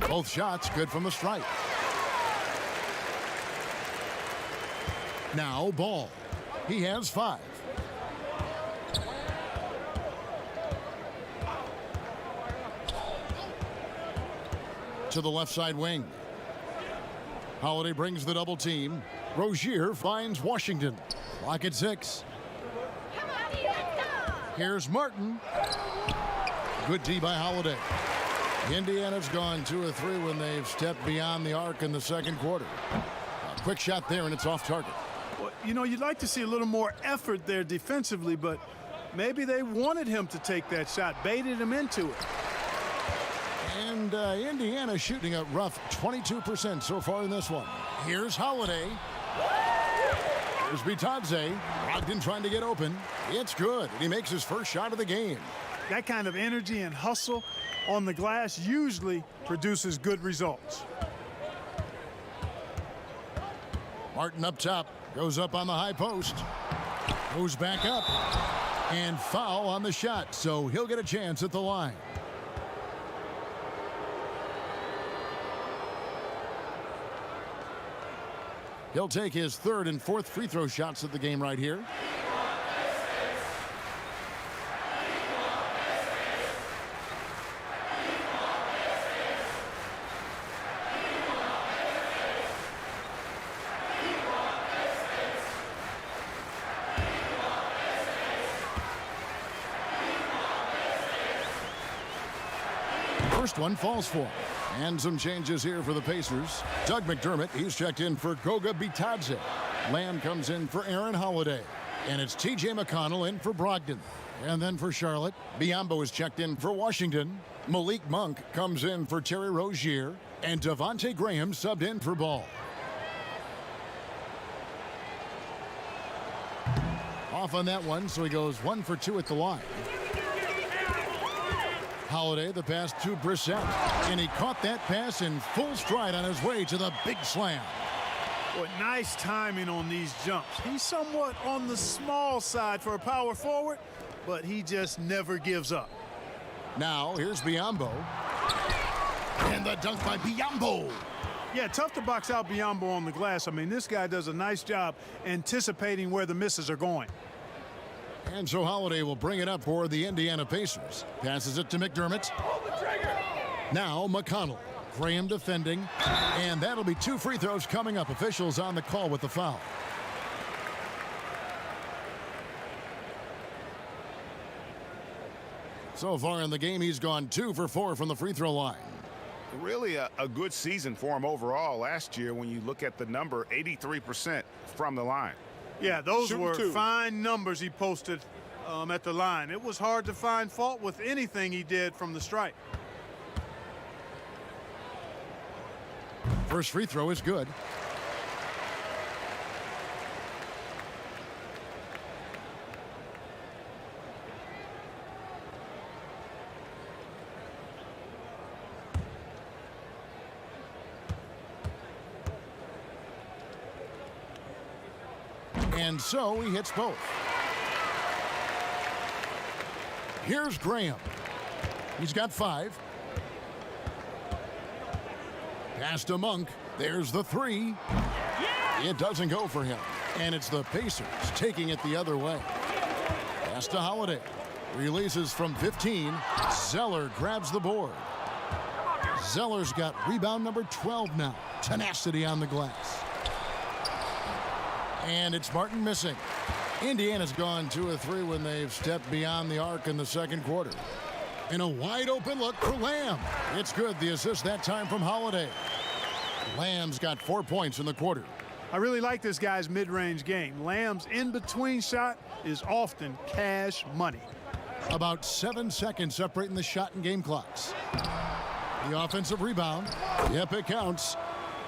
Speaker 1: Both shots good from the stripe. Now Ball. He has 5. To the left side wing. Holiday brings the double team. Rozier finds Washington. Clock at 6. Here's Martin. Good D by Holiday. Indiana's gone 2 of 3 when they've stepped beyond the arc in the second quarter. A quick shot there, and it's off target.
Speaker 3: Well, you know, you'd like to see a little more effort there defensively, but maybe they wanted him to take that shot, baited him into it.
Speaker 1: And Indiana shooting a rough 22% so far in this one. Here's Holiday. Here's Bitadze. Brogdon trying to get open. It's good. And he makes his first shot of the game.
Speaker 3: That kind of energy and hustle on the glass usually produces good results.
Speaker 1: Martin up top. Goes up on the high post. Goes back up. And foul on the shot. So he'll get a chance at the line. He'll take his 3rd and 4th free throw shots of the game right here. First one falls for him. And some changes here for the Pacers. Doug McDermott, he's checked in for Goga Bitadze. Lamb comes in for Aaron Holiday. And it's T.J. McConnell in for Brogdon. And then for Charlotte, Biyombo is checked in for Washington. Malik Monk comes in for Terry Rozier. And Devontae Graham subbed in for Ball. Off on that one, so he goes 1 for 2 at the line. Holiday, the pass to Brissett. And he caught that pass in full stride on his way to the big slam.
Speaker 3: Boy, nice timing on these jumps. He's somewhat on the small side for a power forward, but he just never gives up.
Speaker 1: Now, here's Biyombo. And the dunk by Biyombo.
Speaker 3: Yeah, tough to box out Biyombo on the glass. I mean, this guy does a nice job anticipating where the misses are going.
Speaker 1: And so Holiday will bring it up for the Indiana Pacers. Passes it to McDermott. Now McConnell. Graham defending. And that'll be 2 free throws coming up. Officials on the call with the foul. So far in the game, he's gone 2 for 4 from the free throw line.
Speaker 5: Really a good season for him overall last year when you look at the number, 83% from the line.
Speaker 3: Yeah, those were fine numbers he posted at the line. It was hard to find fault with anything he did from the stripe.
Speaker 1: First free throw is good. And so he hits both. Here's Graham. He's got 5. Pass to Monk. There's the 3. It doesn't go for him. And it's the Pacers taking it the other way. Pass to Holiday. Releases from 15. Zeller grabs the board. Zeller's got rebound number 12 now. Tenacity on the glass. And it's Martin missing. Indiana's gone 2 of 3 when they've stepped beyond the arc in the second quarter. And a wide open look for Lamb. It's good. The assist that time from Holiday. Lamb's got 4 points in the quarter.
Speaker 3: I really like this guy's mid-range game. Lamb's in-between shot is often cash money.
Speaker 1: About 7 seconds separating the shot and game clocks. The offensive rebound. Yep, it counts.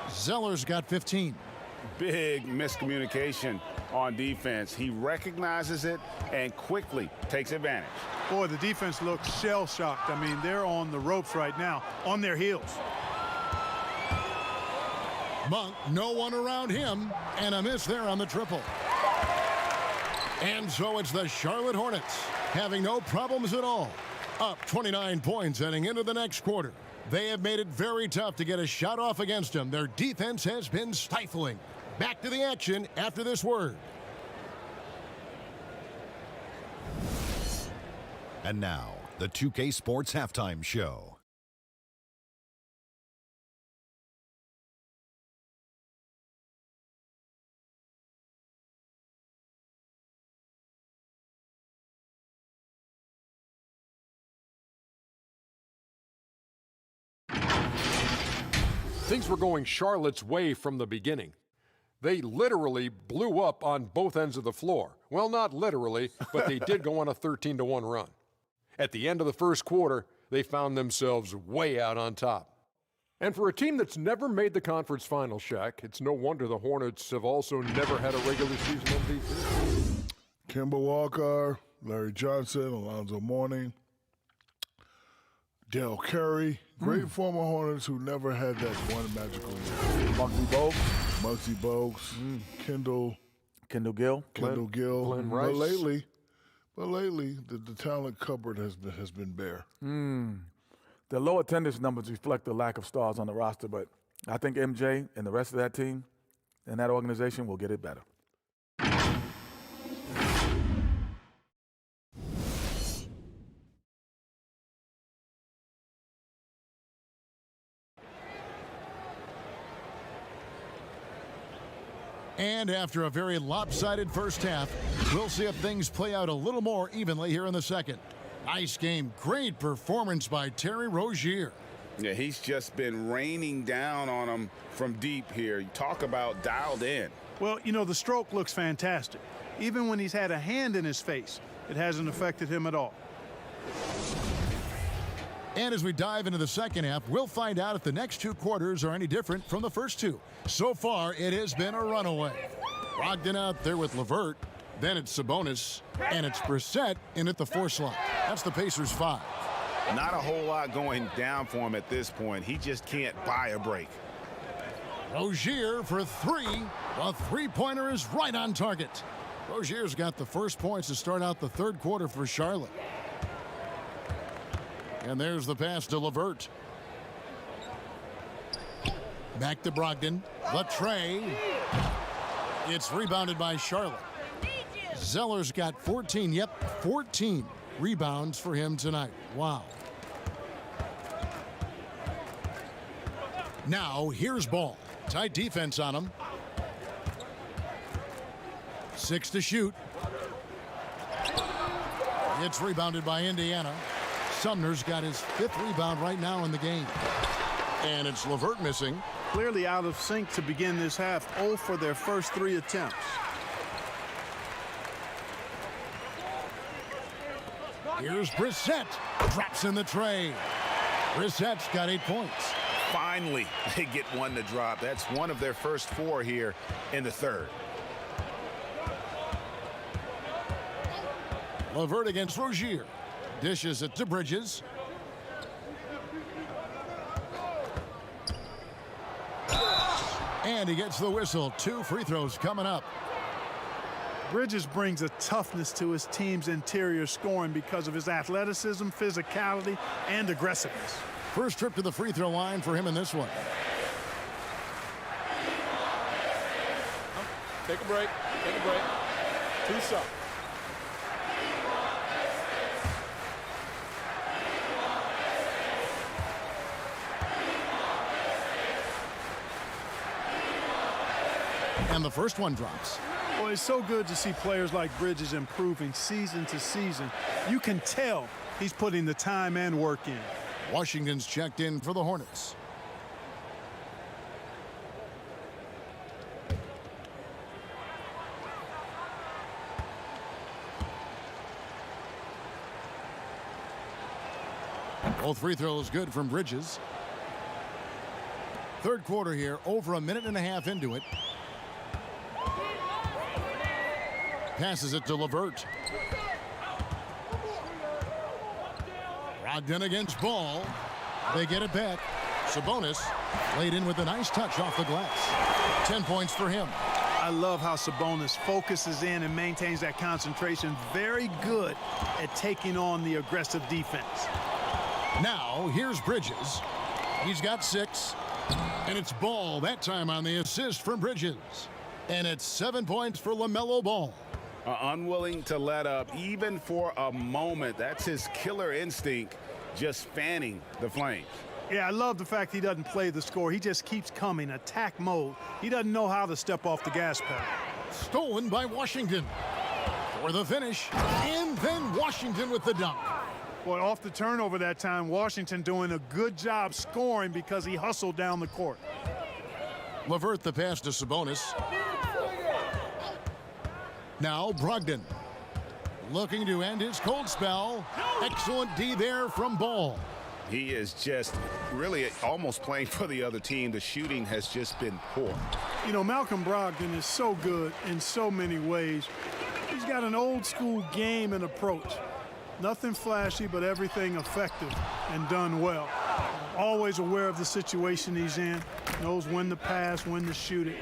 Speaker 1: Zeller's got 15.
Speaker 4: Big miscommunication on defense. He recognizes it and quickly takes advantage.
Speaker 3: Boy, the defense looks shell-shocked. I mean, they're on the ropes right now, on their heels.
Speaker 1: Monk, no one around him, and a miss there on the triple. And so it's the Charlotte Hornets, having no problems at all. Up 29 points heading into the next quarter. They have made it very tough to get a shot off against them. Their defense has been stifling. Back to the action after this word.
Speaker 7: And now, the 2K Sports Halftime Show.
Speaker 8: Things were going Charlotte's way from the beginning. They literally blew up on both ends of the floor. Well, not literally, but they did go on a 13-1 run. At the end of the first quarter, they found themselves way out on top. And for a team that's never made the conference final, Shaq, it's no wonder the Hornets have also never had a regular season MVP.
Speaker 9: Kemba Walker, Larry Johnson, Alonzo Mourning, Dale Curry, great former Hornets who never had that one magical year. Muggsy Bogues, Kendall Gill,
Speaker 8: Glenn Rice.
Speaker 9: But lately, the talent cupboard has been bare.
Speaker 10: The low attendance numbers reflect the lack of stars on the roster, but I think MJ and the rest of that team and that organization will get it better.
Speaker 1: And after a very lopsided first half, we'll see if things play out a little more evenly here in the second. Nice game. Great performance by Terry Rozier.
Speaker 4: Yeah, he's just been raining down on him from deep here. You talk about dialed in.
Speaker 3: Well, you know, the stroke looks fantastic. Even when he's had a hand in his face, it hasn't affected him at all.
Speaker 1: And as we dive into the second half, we'll find out if the next two quarters are any different from the first two. So far, it has been a runaway. Brogdon out there with LeVert. Then it's Sabonis. And it's Brissett in at the 4 slot. That's the Pacers' 5.
Speaker 5: Not a whole lot going down for him at this point. He just can't buy a break.
Speaker 1: Rozier for 3. The three-pointer is right on target. Rozier's got the first points to start out the third quarter for Charlotte. And there's the pass to LeVert. Back to Brogdon. The tray. It's rebounded by Charlotte. Zeller's got 14. Yep, 14 rebounds for him tonight. Wow. Now, here's Ball. Tight defense on him. 6 to shoot. It's rebounded by Indiana. Sumner's got his 5th rebound right now in the game. And it's LeVert missing.
Speaker 3: Clearly out of sync to begin this half. 0 for their first 3 attempts.
Speaker 1: Here's Brissett. Drops in the tray. Brissett's got 8 points.
Speaker 5: Finally, they get one to drop. That's one of their first 4 here in the third.
Speaker 1: LeVert against Rozier. Dishes it to Bridges. And he gets the whistle. 2 free throws coming up.
Speaker 3: Bridges brings a toughness to his team's interior scoring because of his athleticism, physicality, and aggressiveness.
Speaker 1: First trip to the free throw line for him in this one.
Speaker 6: Take a break. Take a break. 2 shots.
Speaker 1: And the first one drops.
Speaker 3: Well, it's so good to see players like Bridges improving season to season. You can tell he's putting the time and work in.
Speaker 1: Washington's checked in for the Hornets. Both free throws good from Bridges. Third quarter here, over a minute and a half into it. Passes it to LeVert. Brogdon against Ball. They get it back. Sabonis laid in with a nice touch off the glass. 10 points for him.
Speaker 3: I love how Sabonis focuses in and maintains that concentration. Very good at taking on the aggressive defense.
Speaker 1: Now, here's Bridges. He's got 6. And it's Ball that time on the assist from Bridges. And it's 7 points for LaMelo Ball.
Speaker 4: Unwilling to let up even for a moment. That's his killer instinct, just fanning the flames.
Speaker 3: Yeah, I love the fact he doesn't play the score. He just keeps coming, attack mode. He doesn't know how to step off the gas pedal.
Speaker 1: Stolen by Washington. For the finish. And then Washington with the dunk.
Speaker 3: Boy, off the turnover that time, Washington doing a good job scoring because he hustled down the court.
Speaker 1: LeVert the pass to Sabonis. Now Brogdon looking to end his cold spell. Excellent D there from Ball.
Speaker 5: He is just really almost playing for the other team. The shooting has just been poor.
Speaker 3: You know, Malcolm Brogdon is so good in so many ways. He's got an old school game and approach. Nothing flashy, but everything effective and done well. Always aware of the situation he's in. Knows when to pass, when to shoot it.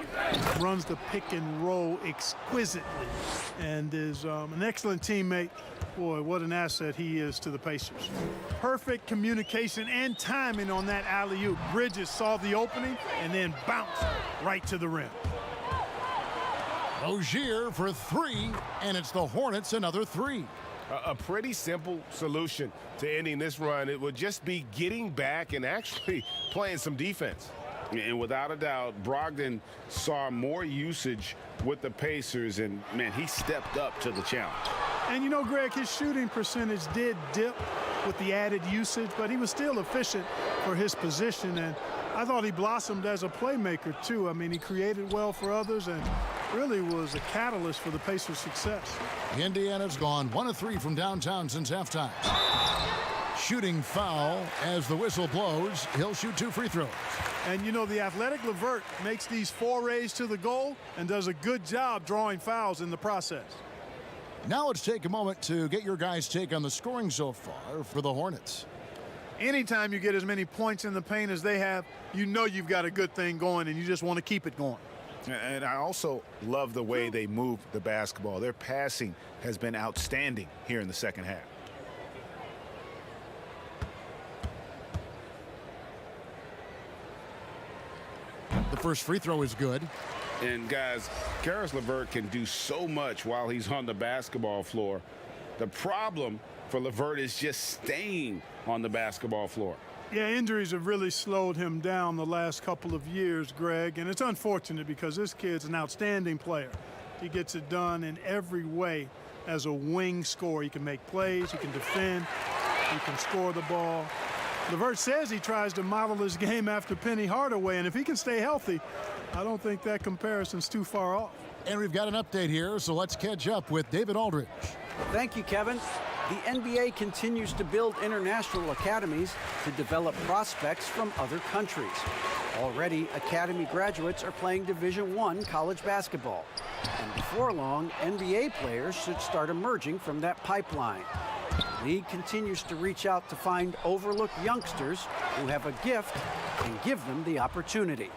Speaker 3: Runs the pick and roll exquisitely. And is an excellent teammate. Boy, what an asset he is to the Pacers. Perfect communication and timing on that alley-oop. Bridges saw the opening and then bounced right to the rim.
Speaker 1: Rozier for 3, and it's the Hornets another 3.
Speaker 5: A pretty simple solution to ending this run. It would just be getting back and actually playing some defense. And without a doubt, Brogdon saw more usage with the Pacers, and, man, he stepped up to the challenge.
Speaker 3: And you know, Greg, his shooting percentage did dip with the added usage, but he was still efficient for his position. And I thought he blossomed as a playmaker, too. I mean, he created well for others and really was a catalyst for the Pacers' success.
Speaker 1: Indiana's gone 1 of 3 from downtown since halftime. Shooting foul as the whistle blows. He'll shoot 2 free throws.
Speaker 3: And, you know, the athletic Levert makes these forays to the goal and does a good job drawing fouls in the process.
Speaker 1: Now let's take a moment to get your guys' take on the scoring so far for the Hornets.
Speaker 3: Anytime you get as many points in the paint as they have, you know you've got a good thing going and you just want to keep it going.
Speaker 4: And I also love the way they move the basketball. Their passing has been outstanding here in the second half.
Speaker 1: The first free throw is good.
Speaker 4: And guys, Karis LeVert can do so much while he's on the basketball floor. The problem for LeVert is just staying on the basketball floor.
Speaker 3: Yeah, injuries have really slowed him down the last couple of years, Greg, and it's unfortunate because this kid's an outstanding player. He gets it done in every way as a wing scorer. He can make plays, he can defend, he can score the ball. LeVert says he tries to model his game after Penny Hardaway, and if he can stay healthy, I don't think that comparison's too far off.
Speaker 1: And we've got an update here, so let's catch up with David Aldridge.
Speaker 2: Thank you, Kevin. The NBA continues to build international academies to develop prospects from other countries. Already, academy graduates are playing Division I college basketball. And before long, NBA players should start emerging from that pipeline. The league continues to reach out to find overlooked youngsters who have a gift and give them the opportunity.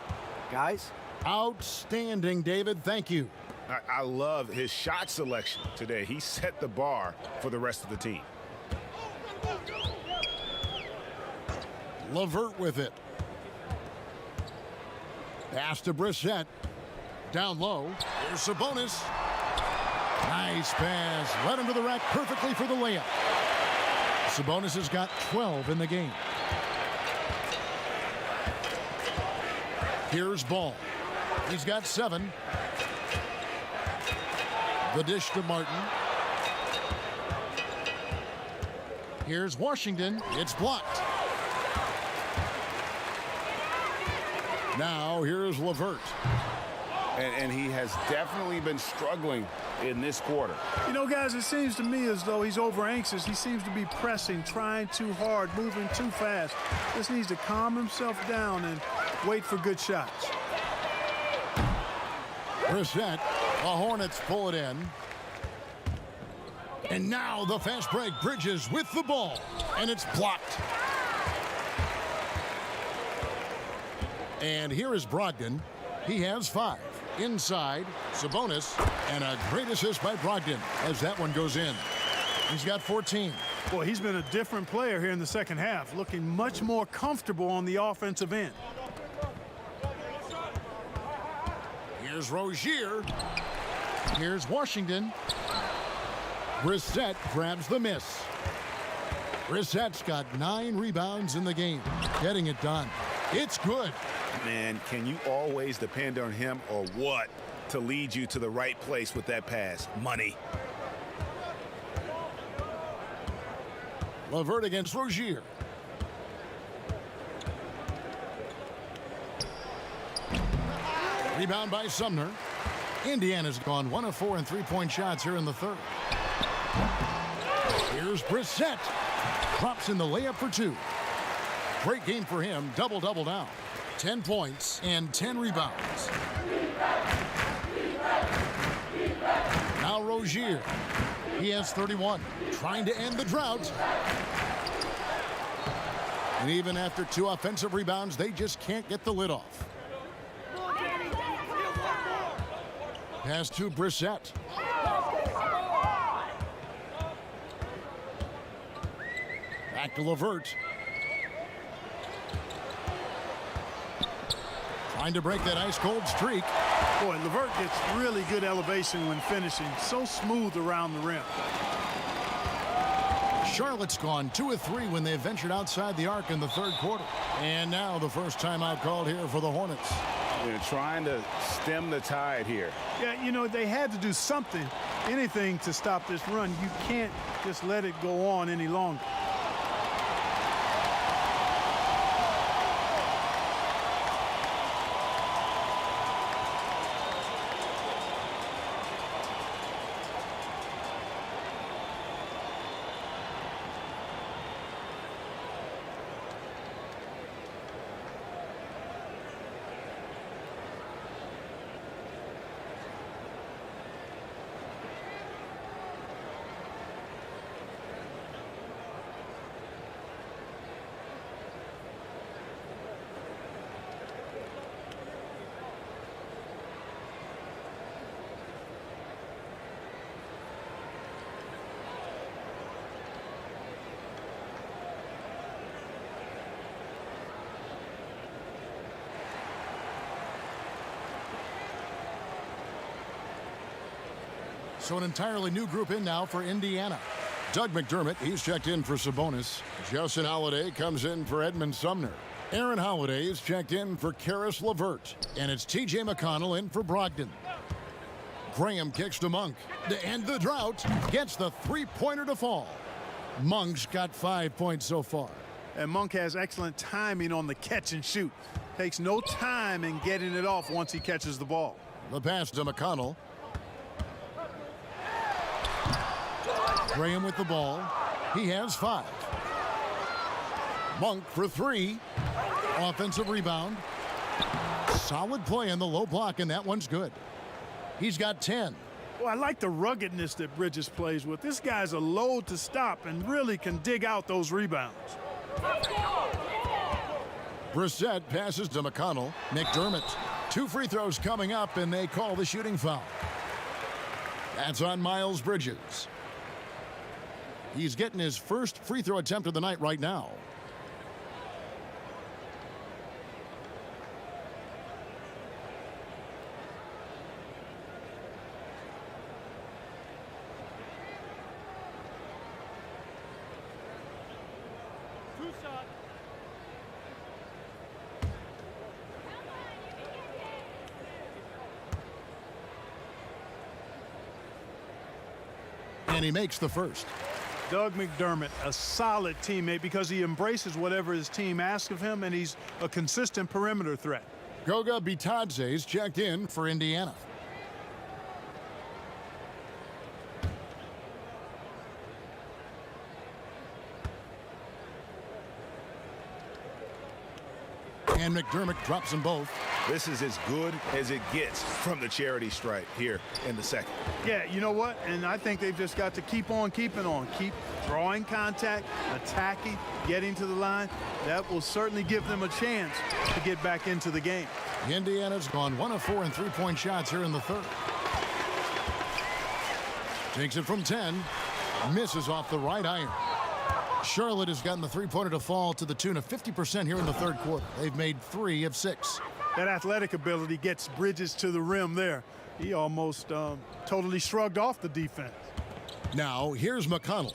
Speaker 2: Guys?
Speaker 1: Outstanding, David. Thank you.
Speaker 4: I love his shot selection today. He set the bar for the rest of the team.
Speaker 1: LeVert with it. Pass to Brissett. Down low. Here's Sabonis. Nice pass. Led him to the rack perfectly for the layup. Sabonis has got 12 in the game. Here's Ball. He's got 7. The dish to Martin. Here's Washington. It's blocked. Now here's LeVert.
Speaker 4: And he has definitely been struggling in this quarter.
Speaker 3: You know, guys, it seems to me as though he's over anxious. He seems to be pressing, trying too hard, moving too fast. Just needs to calm himself down and wait for good shots.
Speaker 1: Brissett, the Hornets pull it in. And now the fast break. Bridges with the ball, and it's blocked. And here is Brogdon. He has 5. Inside, Sabonis, and a great assist by Brogdon as that one goes in. He's got 14.
Speaker 3: Boy, he's been a different player here in the second half, looking much more comfortable on the offensive end.
Speaker 1: Here's Rozier. Here's Washington. Brissett grabs the miss. Brissett's got 9 rebounds in the game. Getting it done. It's good.
Speaker 4: Man, can you always depend on him or what to lead you to the right place with that pass? Money.
Speaker 1: LeVert against Rozier. Rebound by Sumner. Indiana's gone 1 of 4 in three-point shots here in the third. Here's Brissett. Drops in the layup for 2. Great game for him. Double-double now. 10 points and 10 rebounds. Now Rozier. He has 31. Trying to end the drought. And even after 2 offensive rebounds, they just can't get the lid off. Pass to Brissett. Back to LeVert. Trying to break that ice-cold streak.
Speaker 3: Boy, LeVert gets really good elevation when finishing. So smooth around the rim.
Speaker 1: Charlotte's gone 2 of 3 when they ventured outside the arc in the third quarter. And now the first timeout called here for the Hornets.
Speaker 4: They're trying to stem the tide here.
Speaker 3: Yeah, you know, they had to do something, anything to stop this run. You can't just let it go on any longer.
Speaker 1: So an entirely new group in now for Indiana. Doug McDermott, he's checked in for Sabonis. Justin Holiday comes in for Edmund Sumner. Aaron Holiday is checked in for Karis LeVert. And it's T.J. McConnell in for Brogdon. Graham kicks to Monk. To end the drought, gets the three-pointer to fall. Monk's got 5 points so far.
Speaker 3: And Monk has excellent timing on the catch and shoot. Takes no time in getting it off once he catches the ball.
Speaker 1: The pass to McConnell. Graham with the ball. He has 5. Monk for 3. Offensive rebound. Solid play in the low block, and that one's good. He's got 10.
Speaker 3: Well, I like the ruggedness that Bridges plays with. This guy's a load to stop and really can dig out those rebounds.
Speaker 1: Brissett passes to McConnell. McDermott. 2 free throws coming up, and they call the shooting foul. That's on Miles Bridges. He's getting his first free throw attempt of the night right now. And he makes the first.
Speaker 3: Doug McDermott, a solid teammate because he embraces whatever his team asks of him, and he's a consistent perimeter threat.
Speaker 1: Goga Bitadze's checked in for Indiana. And McDermott drops them both.
Speaker 5: This is as good as it gets from the charity stripe here in the second.
Speaker 3: Yeah, you know what? And I think they've just got to keep on keeping on. Keep drawing contact, attacking, getting to the line. That will certainly give them a chance to get back into the game.
Speaker 1: Indiana's gone 1 of 4 in three-point shots here in the third. Takes it from 10. Misses off the right iron. Charlotte has gotten the three-pointer to fall to the tune of 50% here in the third quarter. They've made 3 of 6.
Speaker 3: That athletic ability gets Bridges to the rim there. He almost totally shrugged off the defense.
Speaker 1: Now, here's McConnell.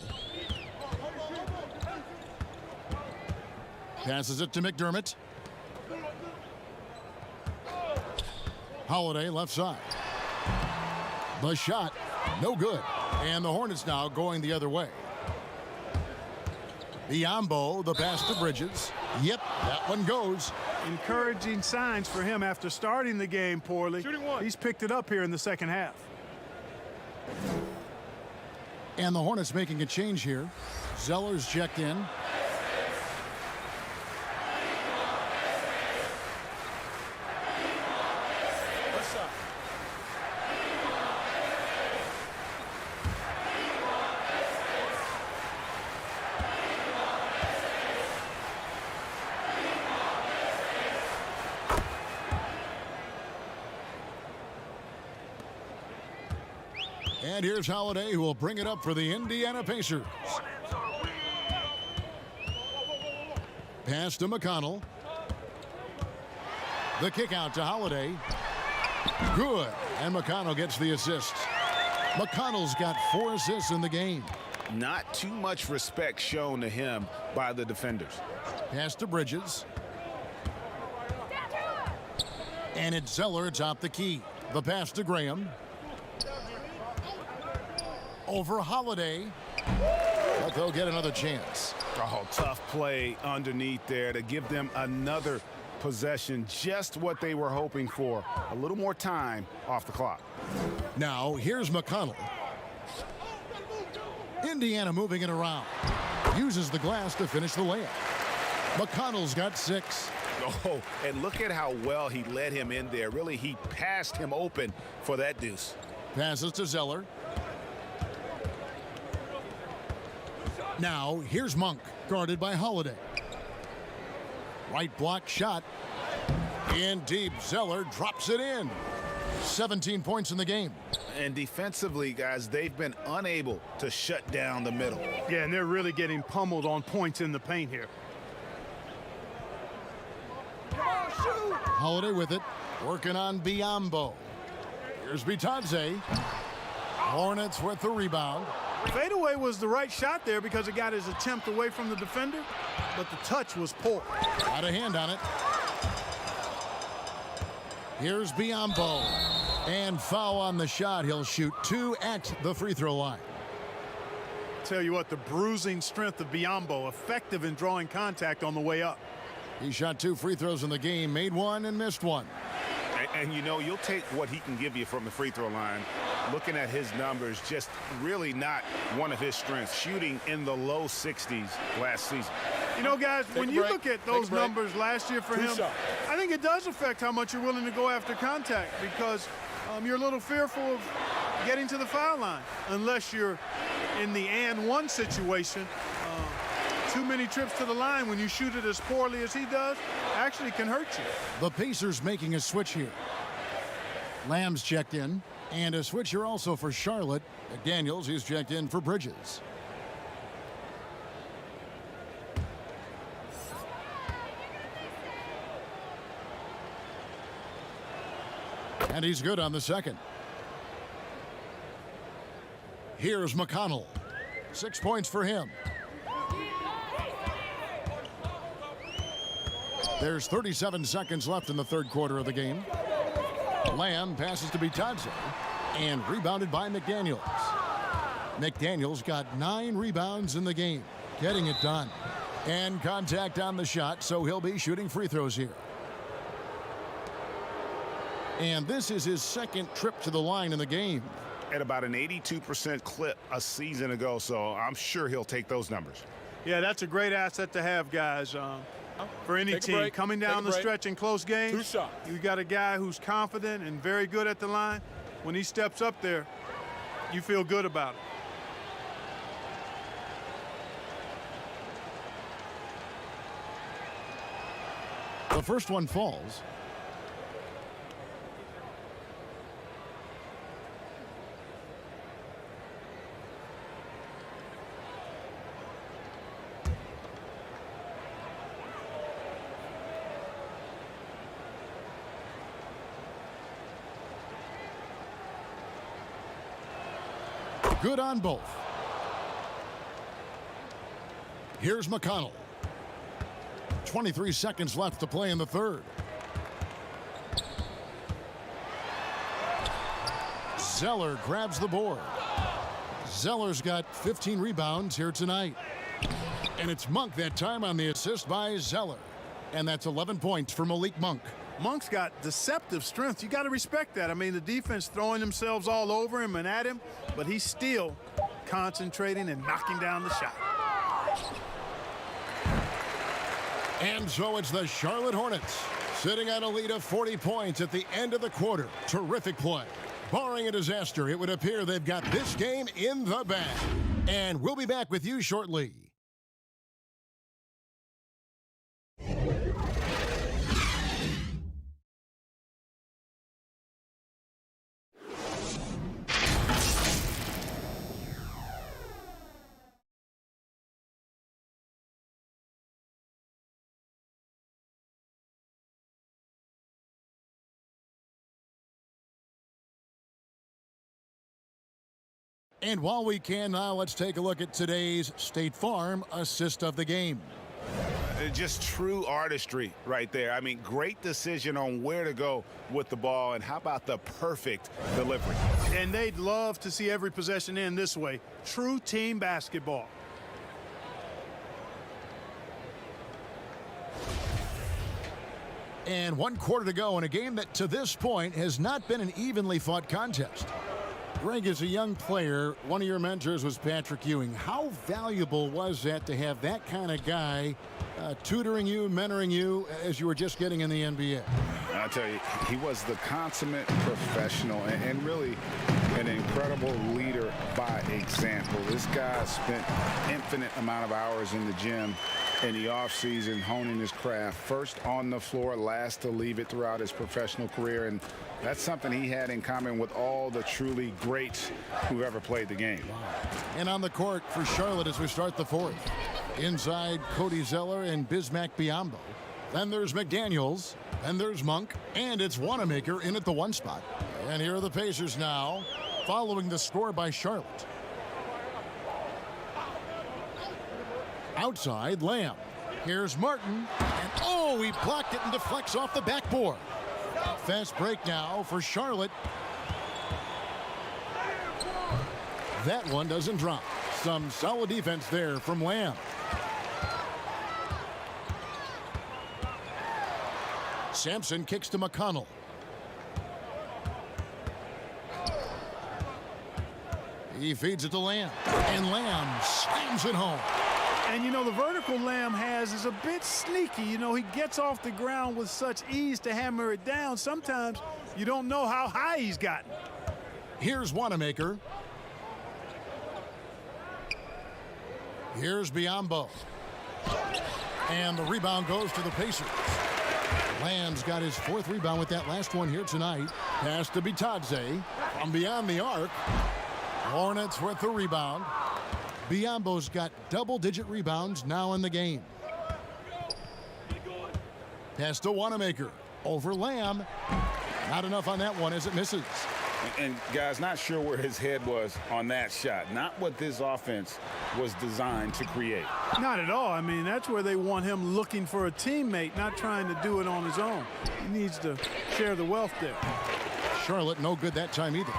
Speaker 1: Passes it to McDermott. Holiday left side. The shot, no good. And the Hornets now going the other way. Biombo, the pass to Bridges. Yep, that one goes.
Speaker 3: Encouraging signs for him after starting the game poorly. He's picked it up here in the second half.
Speaker 1: And the Hornets making a change here. Zeller's checked in. And here's Holiday, who will bring it up for the Indiana Pacers. Pass to McConnell. The kick out to Holiday. Good. And McConnell gets the assist. McConnell's got 4 assists in the game.
Speaker 4: Not too much respect shown to him by the defenders.
Speaker 1: Pass to Bridges. And it's Zeller atop the key. The pass to Graham. Over Holiday. But they'll get another chance.
Speaker 4: Oh, tough play underneath there to give them another possession. Just what they were hoping for. A little more time off the clock.
Speaker 1: Now, here's McConnell. Indiana moving it around. Uses the glass to finish the layup. McConnell's got 6.
Speaker 4: Oh, and look at how well he led him in there. Really, he passed him open for that deuce.
Speaker 1: Passes to Zeller. Now, here's Monk, guarded by Holiday. Right block shot. In deep, Zeller drops it in. 17 points in the game.
Speaker 4: And defensively, guys, they've been unable to shut down the middle.
Speaker 3: Yeah, and they're really getting pummeled on points in the paint here.
Speaker 1: Holiday with it, working on Biyombo. Here's Bitadze. Hornets with the rebound.
Speaker 3: Fadeaway was the right shot there because it got his attempt away from the defender, but the touch was poor.
Speaker 1: Got a hand on it. Here's Biyombo. And foul on the shot. He'll shoot 2 at the free throw line.
Speaker 3: Tell you what, the bruising strength of Biyombo, effective in drawing contact on the way up.
Speaker 1: He shot 2 free throws in the game, made 1 and missed 1.
Speaker 4: And you know, you'll take what he can give you from the free throw line. Looking at his numbers, just really not one of his strengths. Shooting in the low 60s last season.
Speaker 3: You know, guys, when you look at those numbers last year for him, I think it does affect how much you're willing to go after contact because you're a little fearful of getting to the foul line unless you're in the and one situation. Too many trips to the line when you shoot it as poorly as he does actually can hurt you.
Speaker 1: The Pacers making a switch here. Lamb's checked in, and a switch here also for Charlotte. McDaniels, he's checked in for Bridges. And he's good on the second. Here's McConnell. 6 points for him. There's 37 seconds left in the third quarter of the game. Lamb passes to Bitadze and rebounded by McDaniels. McDaniels got 9 rebounds in the game, getting it done. And contact on the shot, so he'll be shooting free throws here. And this is his second trip to the line in the game.
Speaker 4: At about an 82% clip a season ago, so I'm sure he'll take those numbers.
Speaker 3: Yeah, that's a great asset to have, guys. For any team coming down the stretch in close games, you got a guy who's confident and very good at the line. When he steps up there, you feel good about it.
Speaker 1: The first one falls. Good on both. Here's McConnell. 23 seconds left to play in the third. Zeller grabs the board. Zeller's got 15 rebounds here tonight. And it's Monk that time on the assist by Zeller. And that's 11 points for Malik Monk.
Speaker 3: Monk's got deceptive strength. You got to respect that. I mean, the defense throwing themselves all over him and at him, but he's still concentrating and knocking down the shot.
Speaker 1: And so it's the Charlotte Hornets sitting at a lead of 40 points at the end of the quarter. Terrific play. Barring a disaster, it would appear they've got this game in the bag. And we'll be back with you shortly. And while we can now, let's take a look at today's State Farm assist of the game.
Speaker 4: Just true artistry right there. I mean, great decision on where to go with the ball, and how about the perfect delivery?
Speaker 3: And they'd love to see every possession end this way. True team basketball.
Speaker 1: And 1 quarter to go in a game that to this point has not been an evenly fought contest. Greg, as a young player, one of your mentors was Patrick Ewing. How valuable was that to have that kind of guy tutoring you, mentoring you as you were just getting in the NBA?
Speaker 4: I tell you, he was the consummate professional and really an incredible leader by example. This guy spent infinite amount of hours in the gym in the offseason honing his craft, first on the floor, last to leave it throughout his professional career, and that's something he had in common with all the truly greats who ever played the game.
Speaker 1: And on the court for Charlotte as we start the fourth. Inside, Cody Zeller and Bismack Biyombo. Then there's McDaniels. Then there's Monk. And it's Wanamaker in at the 1 spot. And here are the Pacers now, following the score by Charlotte. Outside, Lamb. Here's Martin. And oh, he blocked it and deflects off the backboard. Fast break now for Charlotte. That one doesn't drop. Some solid defense there from Lamb. Sampson kicks to McConnell. He feeds it to Lamb. And Lamb slams it home.
Speaker 3: And, you know, the vertical Lamb has is a bit sneaky. You know, he gets off the ground with such ease to hammer it down. Sometimes you don't know how high he's gotten.
Speaker 1: Here's Wanamaker. Here's Biyombo. And the rebound goes to the Pacers. Lamb's got his 4th rebound with that last one here tonight. Pass to Bitadze from beyond the arc. Hornets with the rebound. Biyombo's got double-digit rebounds now in the game. Pass to Wanamaker. Over Lamb. Not enough on that one as it misses.
Speaker 4: And guys, not sure where his head was on that shot. Not what this offense was designed to create.
Speaker 3: Not at all. I mean, that's where they want him looking for a teammate, not trying to do it on his own. He needs to share the wealth there.
Speaker 1: Charlotte no good that time either.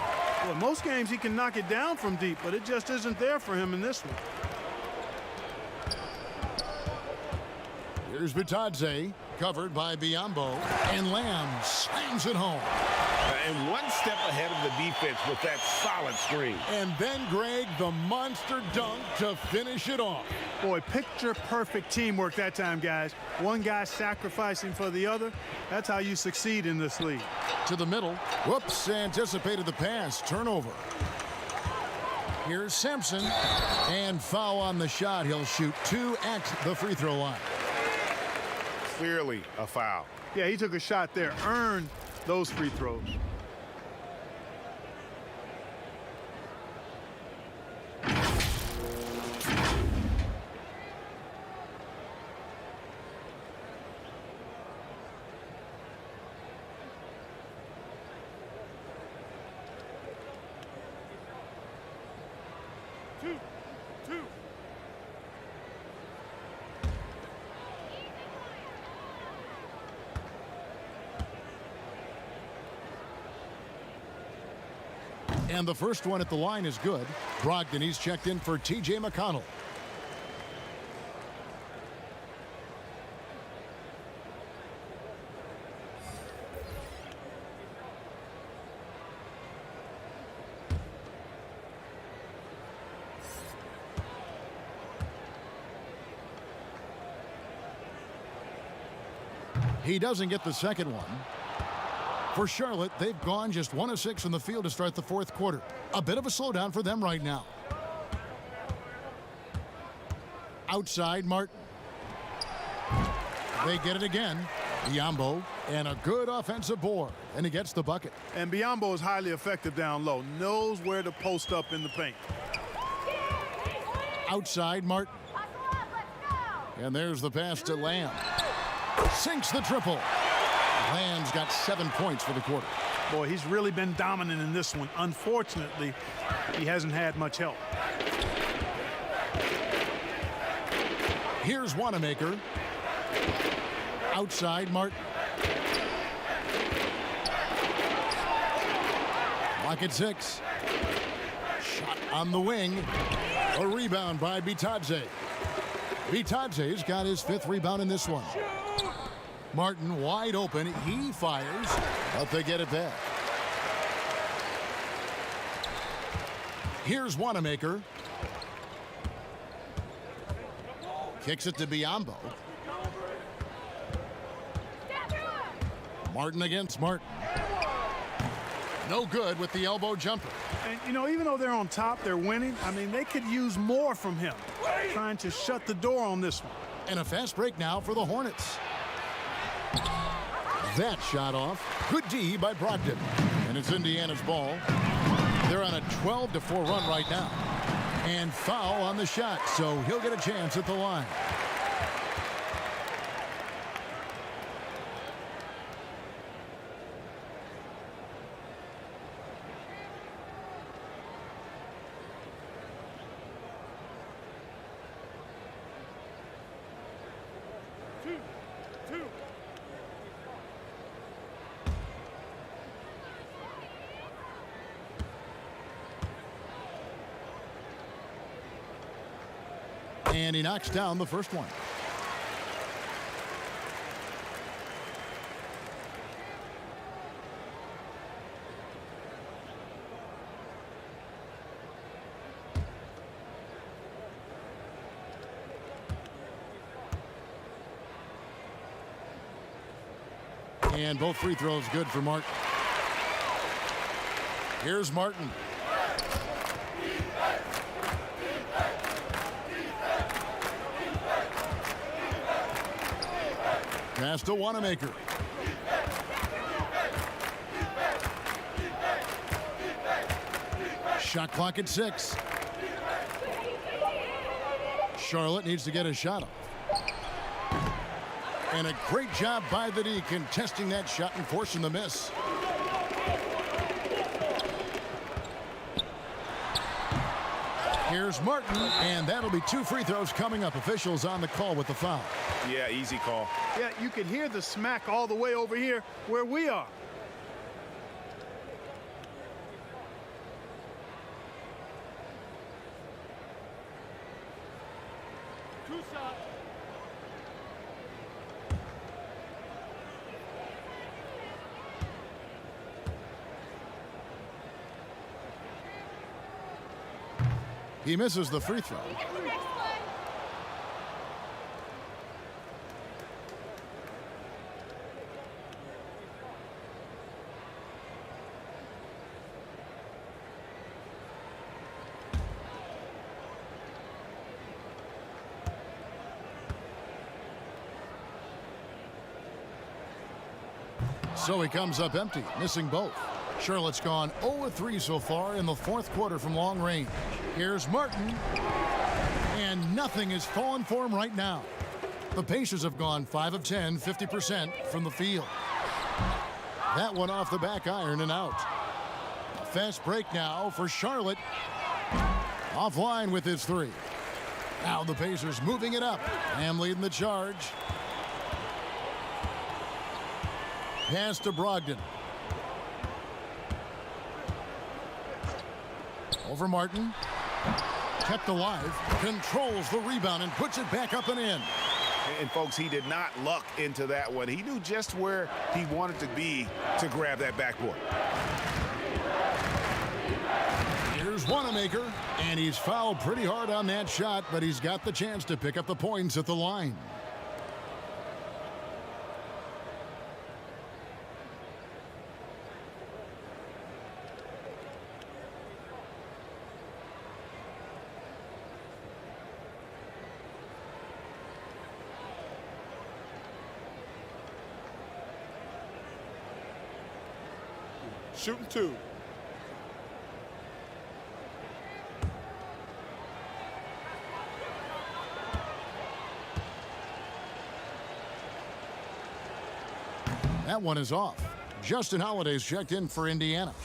Speaker 3: Well, most games he can knock it down from deep, but it just isn't there for him in this one.
Speaker 1: Here's Bitadze, covered by Biyombo, and Lamb slams it home.
Speaker 4: And one step ahead of the defense with that solid screen.
Speaker 1: And then, Greg, the monster dunk to finish it off.
Speaker 3: Boy, picture-perfect teamwork that time, guys. One guy sacrificing for the other. That's how you succeed in this league.
Speaker 1: To the middle. Whoops, anticipated the pass. Turnover. Here's Sampson. And foul on the shot. He'll shoot 2 at the free throw line.
Speaker 4: Clearly a foul.
Speaker 3: Yeah, he took a shot there. Earned those free throws.
Speaker 1: And the first one at the line is good. Brogdon, he's checked in for T.J. McConnell. He doesn't get the second one. For Charlotte, they've gone just 1 of 6 from the field to start the 4th quarter. A bit of a slowdown for them right now. Outside, Martin. They get it again. Biyombo, and a good offensive board, and he gets the bucket.
Speaker 3: And Biyombo is highly effective down low. Knows where to post up in the paint.
Speaker 1: Outside, Martin. And there's the pass to Lamb. Sinks the triple. Lamb's got 7 points for the quarter.
Speaker 3: Boy, he's really been dominant in this one. Unfortunately, he hasn't had much help.
Speaker 1: Here's Wanamaker. Outside, Martin. Lock at 6. Shot on the wing. A rebound by Bitadze. Bitadze's got his 5th rebound in this one. Martin wide open. He fires, but they get it back. Here's Wanamaker. Kicks it to Biyombo. Martin against Martin. No good with the elbow jumper.
Speaker 3: And, you know, even though they're on top, they're winning. I mean, they could use more from him. Trying to shut the door on this one.
Speaker 1: And a fast break now for the Hornets. That shot off. Good D by Brogdon. And it's Indiana's ball. They're on a 12-4 run right now. And foul on the shot, so he'll get a chance at the line. And he knocks down the first one. And both free throws good for Martin. Here's Martin. Pass to Wanamaker. Shot clock at 6. Charlotte needs to get a shot off. And a great job by the D contesting that shot and forcing the miss. Here's Martin, and that'll be 2 free throws coming up. Officials on the call with the foul.
Speaker 4: Yeah, easy call.
Speaker 3: Yeah, you can hear the smack all the way over here where we are.
Speaker 1: He misses the free throw. So he comes up empty, missing both. Charlotte's gone 0-3 so far in the 4th quarter from long range. Here's Martin, and nothing is falling for him right now. The Pacers have gone 5 of 10, 50% from the field. That one off the back iron and out. A fast break now for Charlotte. Offline with his 3. Now the Pacers moving it up. Ham leading the charge. Pass to Brogdon. Over Martin. Kept alive. Controls the rebound and puts it back up and in.
Speaker 4: And folks, he did not luck into that one. He knew just where he wanted to be to grab that backboard.
Speaker 1: Here's Wanamaker, and he's fouled pretty hard on that shot, but he's got the chance to pick up the points at the line.
Speaker 6: Shooting 2.
Speaker 1: That one is off. Justin Holiday's checked in for Indiana.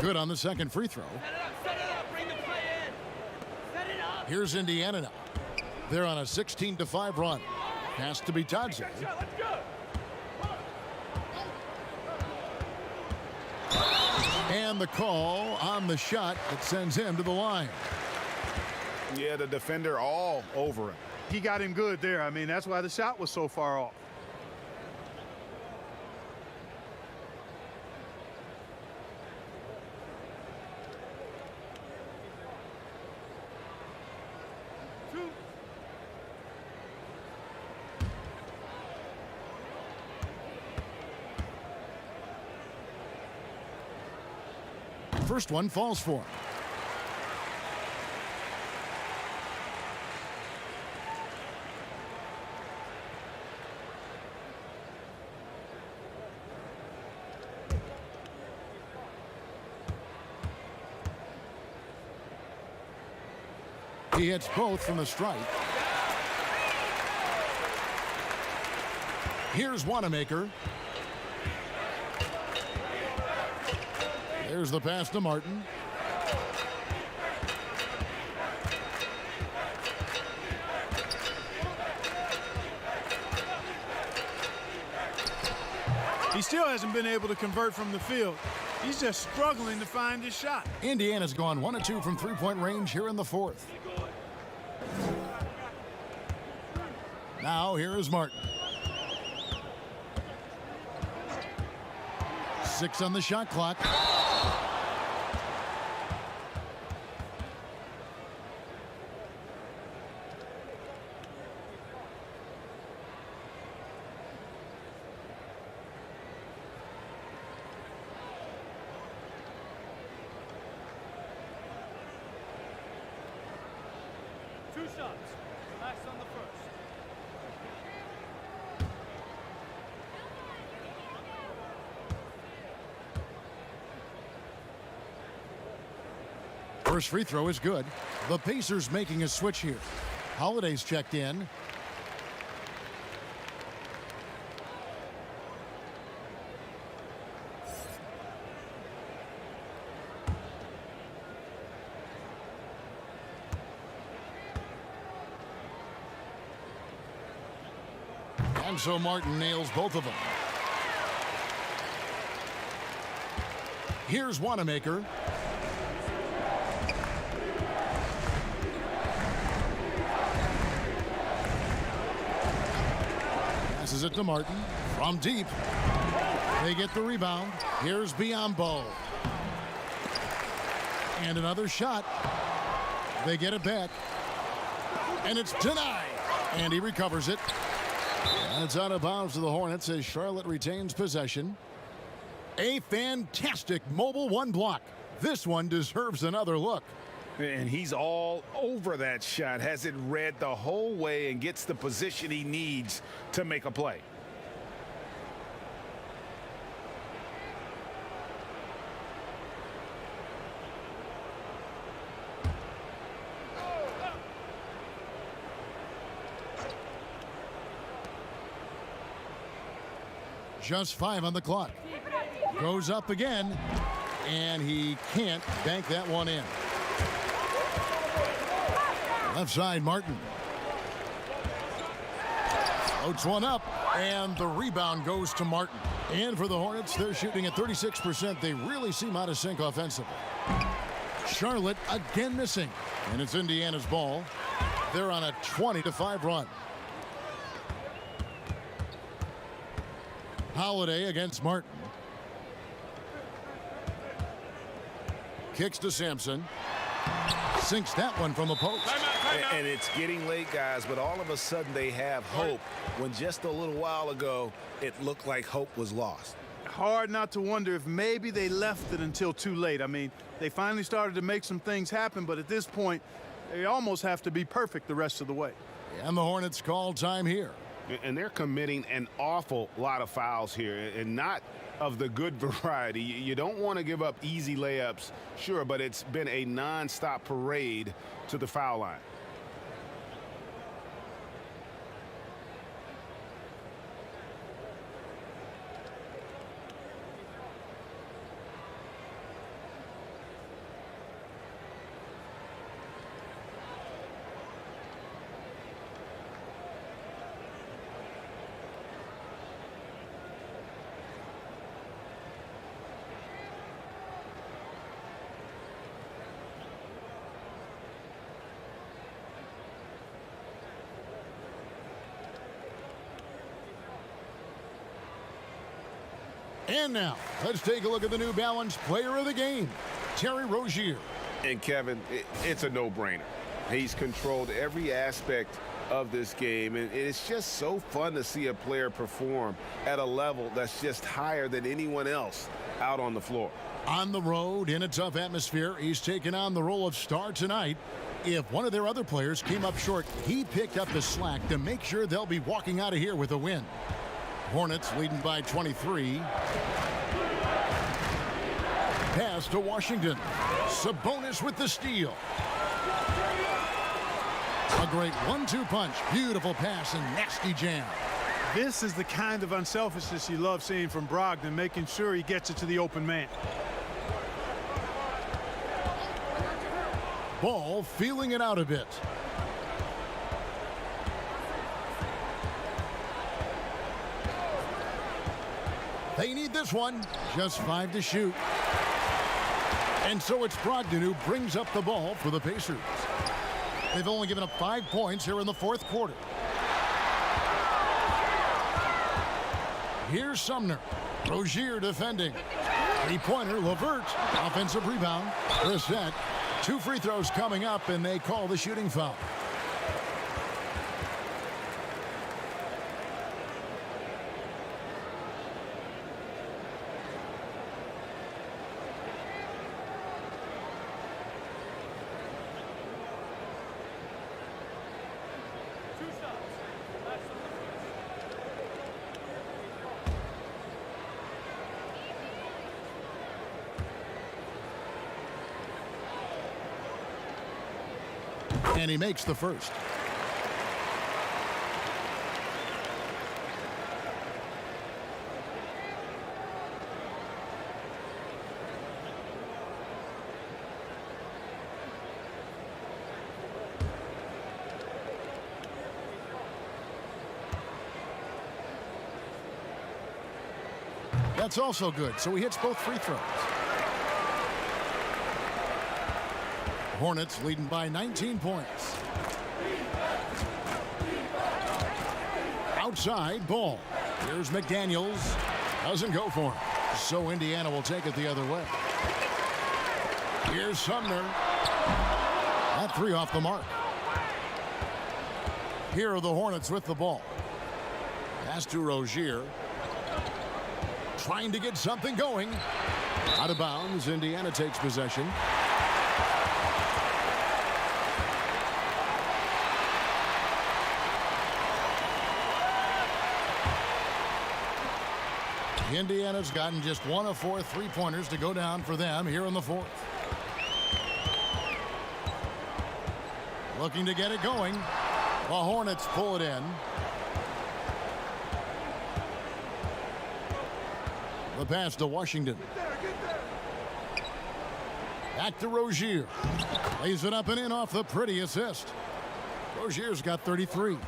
Speaker 1: Good on the second free throw. Here's Indiana now. They're on a 16-5 run. Has to be Tadze. And the call on the shot that sends him to the line.
Speaker 4: Yeah, the defender all over him.
Speaker 3: He got him good there. I mean, that's why the shot was so far off.
Speaker 1: First one falls for him. He hits both from the stripe. Here's Wanamaker. There's the pass to Martin.
Speaker 3: He still hasn't been able to convert from the field. He's just struggling to find his shot.
Speaker 1: Indiana's gone 1 of 2 from three-point range here in the fourth. Now here is Martin. 6 on the shot clock.
Speaker 11: Two shots. Relax on the first.
Speaker 1: First free throw is good. The Pacers making a switch here. Holiday's checked in. And so Martin nails both of them. Here's Wanamaker. Passes it to Martin from deep. They get the rebound. Here's Biombo. And another shot. They get it back. And it's denied. And he recovers it. And it's out of bounds to the Hornets as Charlotte retains possession. A fantastic mobile one block. This one deserves another look.
Speaker 4: And he's all over that shot, has it read the whole way and gets the position he needs to make a play.
Speaker 1: Just 5 on the clock. Goes up again, and he can't bank that one in. Left side, Martin. Floats one up, and the rebound goes to Martin. And for the Hornets, they're shooting at 36%. They really seem out of sync offensively. Charlotte again missing, and it's Indiana's ball. They're on a 20-5 run. Holiday against Martin. Kicks to Sampson. Sinks that one from the post.
Speaker 4: And it's getting late, guys, but all of a sudden they have hope when just a little while ago it looked like hope was lost.
Speaker 3: Hard not to wonder if maybe they left it until too late. I mean, they finally started to make some things happen, but at this point, they almost have to be perfect the rest of the way.
Speaker 1: And the Hornets call time here.
Speaker 4: And they're committing an awful lot of fouls here, and not of the good variety. You don't want to give up easy layups, sure, but it's been a non-stop parade to the foul line.
Speaker 1: And now, let's take a look at the New Balance player of the game, Terry Rozier.
Speaker 5: And Kevin, it's a no-brainer. He's controlled every aspect of this game, and it's just so fun to see a player perform at a level that's just higher than anyone else out on the floor.
Speaker 1: On the road, in a tough atmosphere, he's taken on the role of star tonight. If one of their other players came up short, he picked up the slack to make sure they'll be walking out of here with a win. Hornets leading by 23. Pass to Washington. Sabonis with the steal. A great 1-2 punch. Beautiful pass and nasty jam.
Speaker 3: This is the kind of unselfishness you love seeing from Brogdon, making sure he gets it to the open man.
Speaker 1: Ball feeling it out a bit. They need this one. Just 5 to shoot. And so it's Brogdon who brings up the ball for the Pacers. They've only given up 5 points here in the fourth quarter. Here's Sumner. Rozier defending. Three-pointer, Levert. Offensive rebound. Reset. 2 free throws coming up, and they call the shooting foul. And he makes the first. That's also good, so he hits both free throws. Hornets leading by 19 points. Outside, Ball. Here's McDaniels. Doesn't go for him. So Indiana will take it the other way. Here's Sumner. That 3 off the mark. Here are the Hornets with the ball. Pass to Rozier. Trying to get something going. Out of bounds, Indiana takes possession. Indiana's gotten just 1 of 4 3-pointers to go down for them here in the fourth. Looking to get it going. The Hornets pull it in. The pass to Washington. Back to Rozier. Lays it up and in off the pretty assist. Rozier's got 33.
Speaker 3: Well,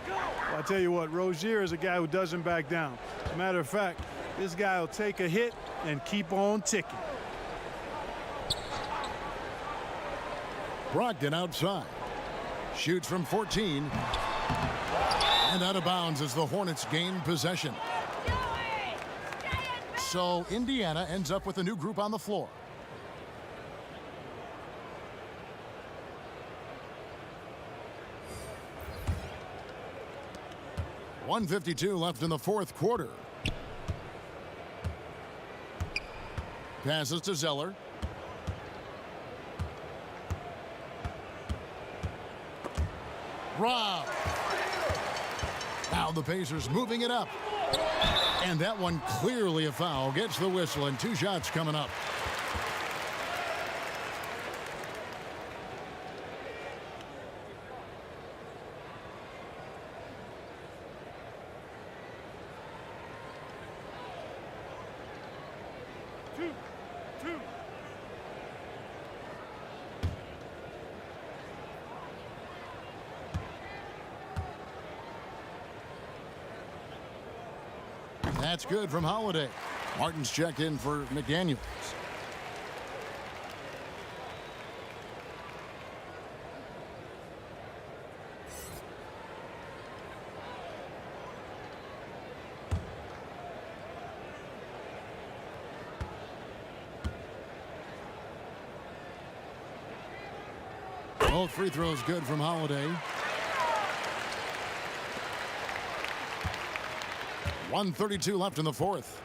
Speaker 3: I'll tell you what, Rozier is a guy who doesn't back down. As a matter of fact, this guy will take a hit and keep on ticking.
Speaker 1: Brogdon outside. Shoots from 14. And out of bounds as the Hornets gain possession. So Indiana ends up with a new group on the floor. .152 left in the fourth quarter. Passes to Zeller. Rob. Now the Pacers moving it up. And that one clearly a foul. Gets the whistle and 2 shots coming up. That's good from Holiday. Martin's checked in for McDaniels. Both free throws good from Holiday. 1:32 left in the fourth.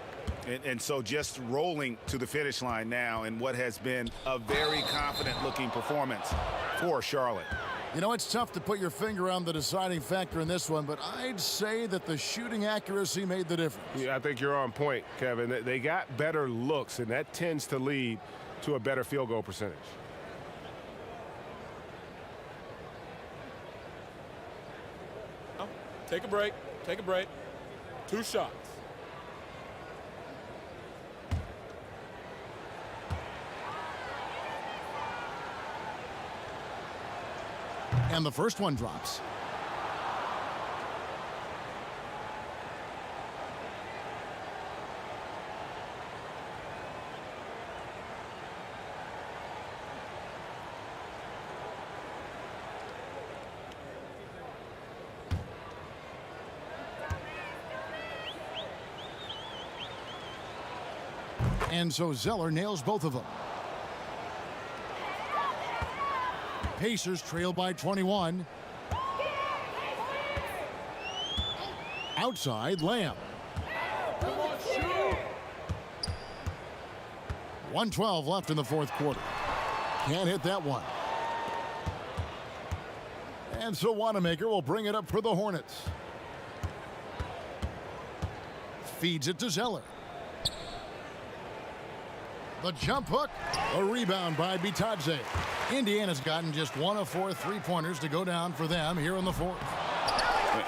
Speaker 4: And so just rolling to the finish line now in what has been a very confident-looking performance for Charlotte.
Speaker 1: You know, it's tough to put your finger on the deciding factor in this one, but I'd say that the shooting accuracy made the difference.
Speaker 5: Yeah, I think you're on point, Kevin. They got better looks, and that tends to lead to a better field goal percentage.
Speaker 6: Take a break. Take a break. 2 shots.
Speaker 1: And the first one drops. And so Zeller nails both of them. Pacers trail by 21. Outside, Lamb. 1:12 left in the fourth quarter. Can't hit that one. And so Wanamaker will bring it up for the Hornets. Feeds it to Zeller. The jump hook. A rebound by Bitadze. Indiana's gotten just 1 of 4 three-pointers to go down for them here in the fourth.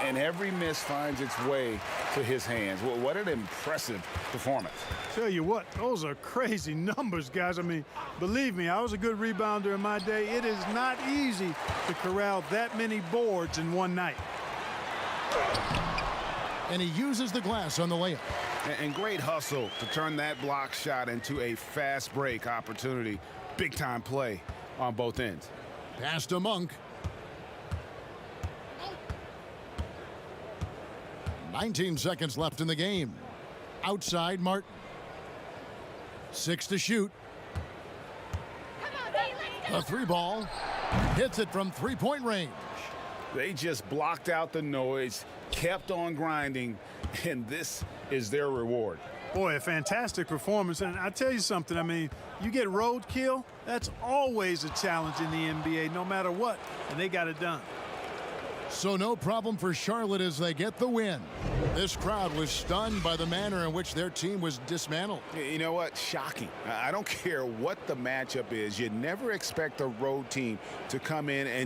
Speaker 4: And every miss finds its way to his hands. Well, what an impressive performance.
Speaker 3: Tell you what, those are crazy numbers, guys. I mean, believe me, I was a good rebounder in my day. It is not easy to corral that many boards in one night.
Speaker 1: And he uses the glass on the layup.
Speaker 4: And great hustle to turn that block shot into a fast break opportunity. Big time play on both ends.
Speaker 1: Pass to Monk. 19 seconds left in the game. Outside, Martin. 6 to shoot. The 3-ball. Hits it from three-point range.
Speaker 4: They just blocked out the noise, kept on grinding, and this is their reward.
Speaker 3: Boy, a fantastic performance. And I tell you something, I mean, you get roadkill, that's always a challenge in the NBA, no matter what, and they got it done.
Speaker 1: So no problem for Charlotte as they get the win. This crowd was stunned by the manner in which their team was dismantled.
Speaker 4: You know what? Shocking. I don't care what the matchup is. You never expect a road team to come in and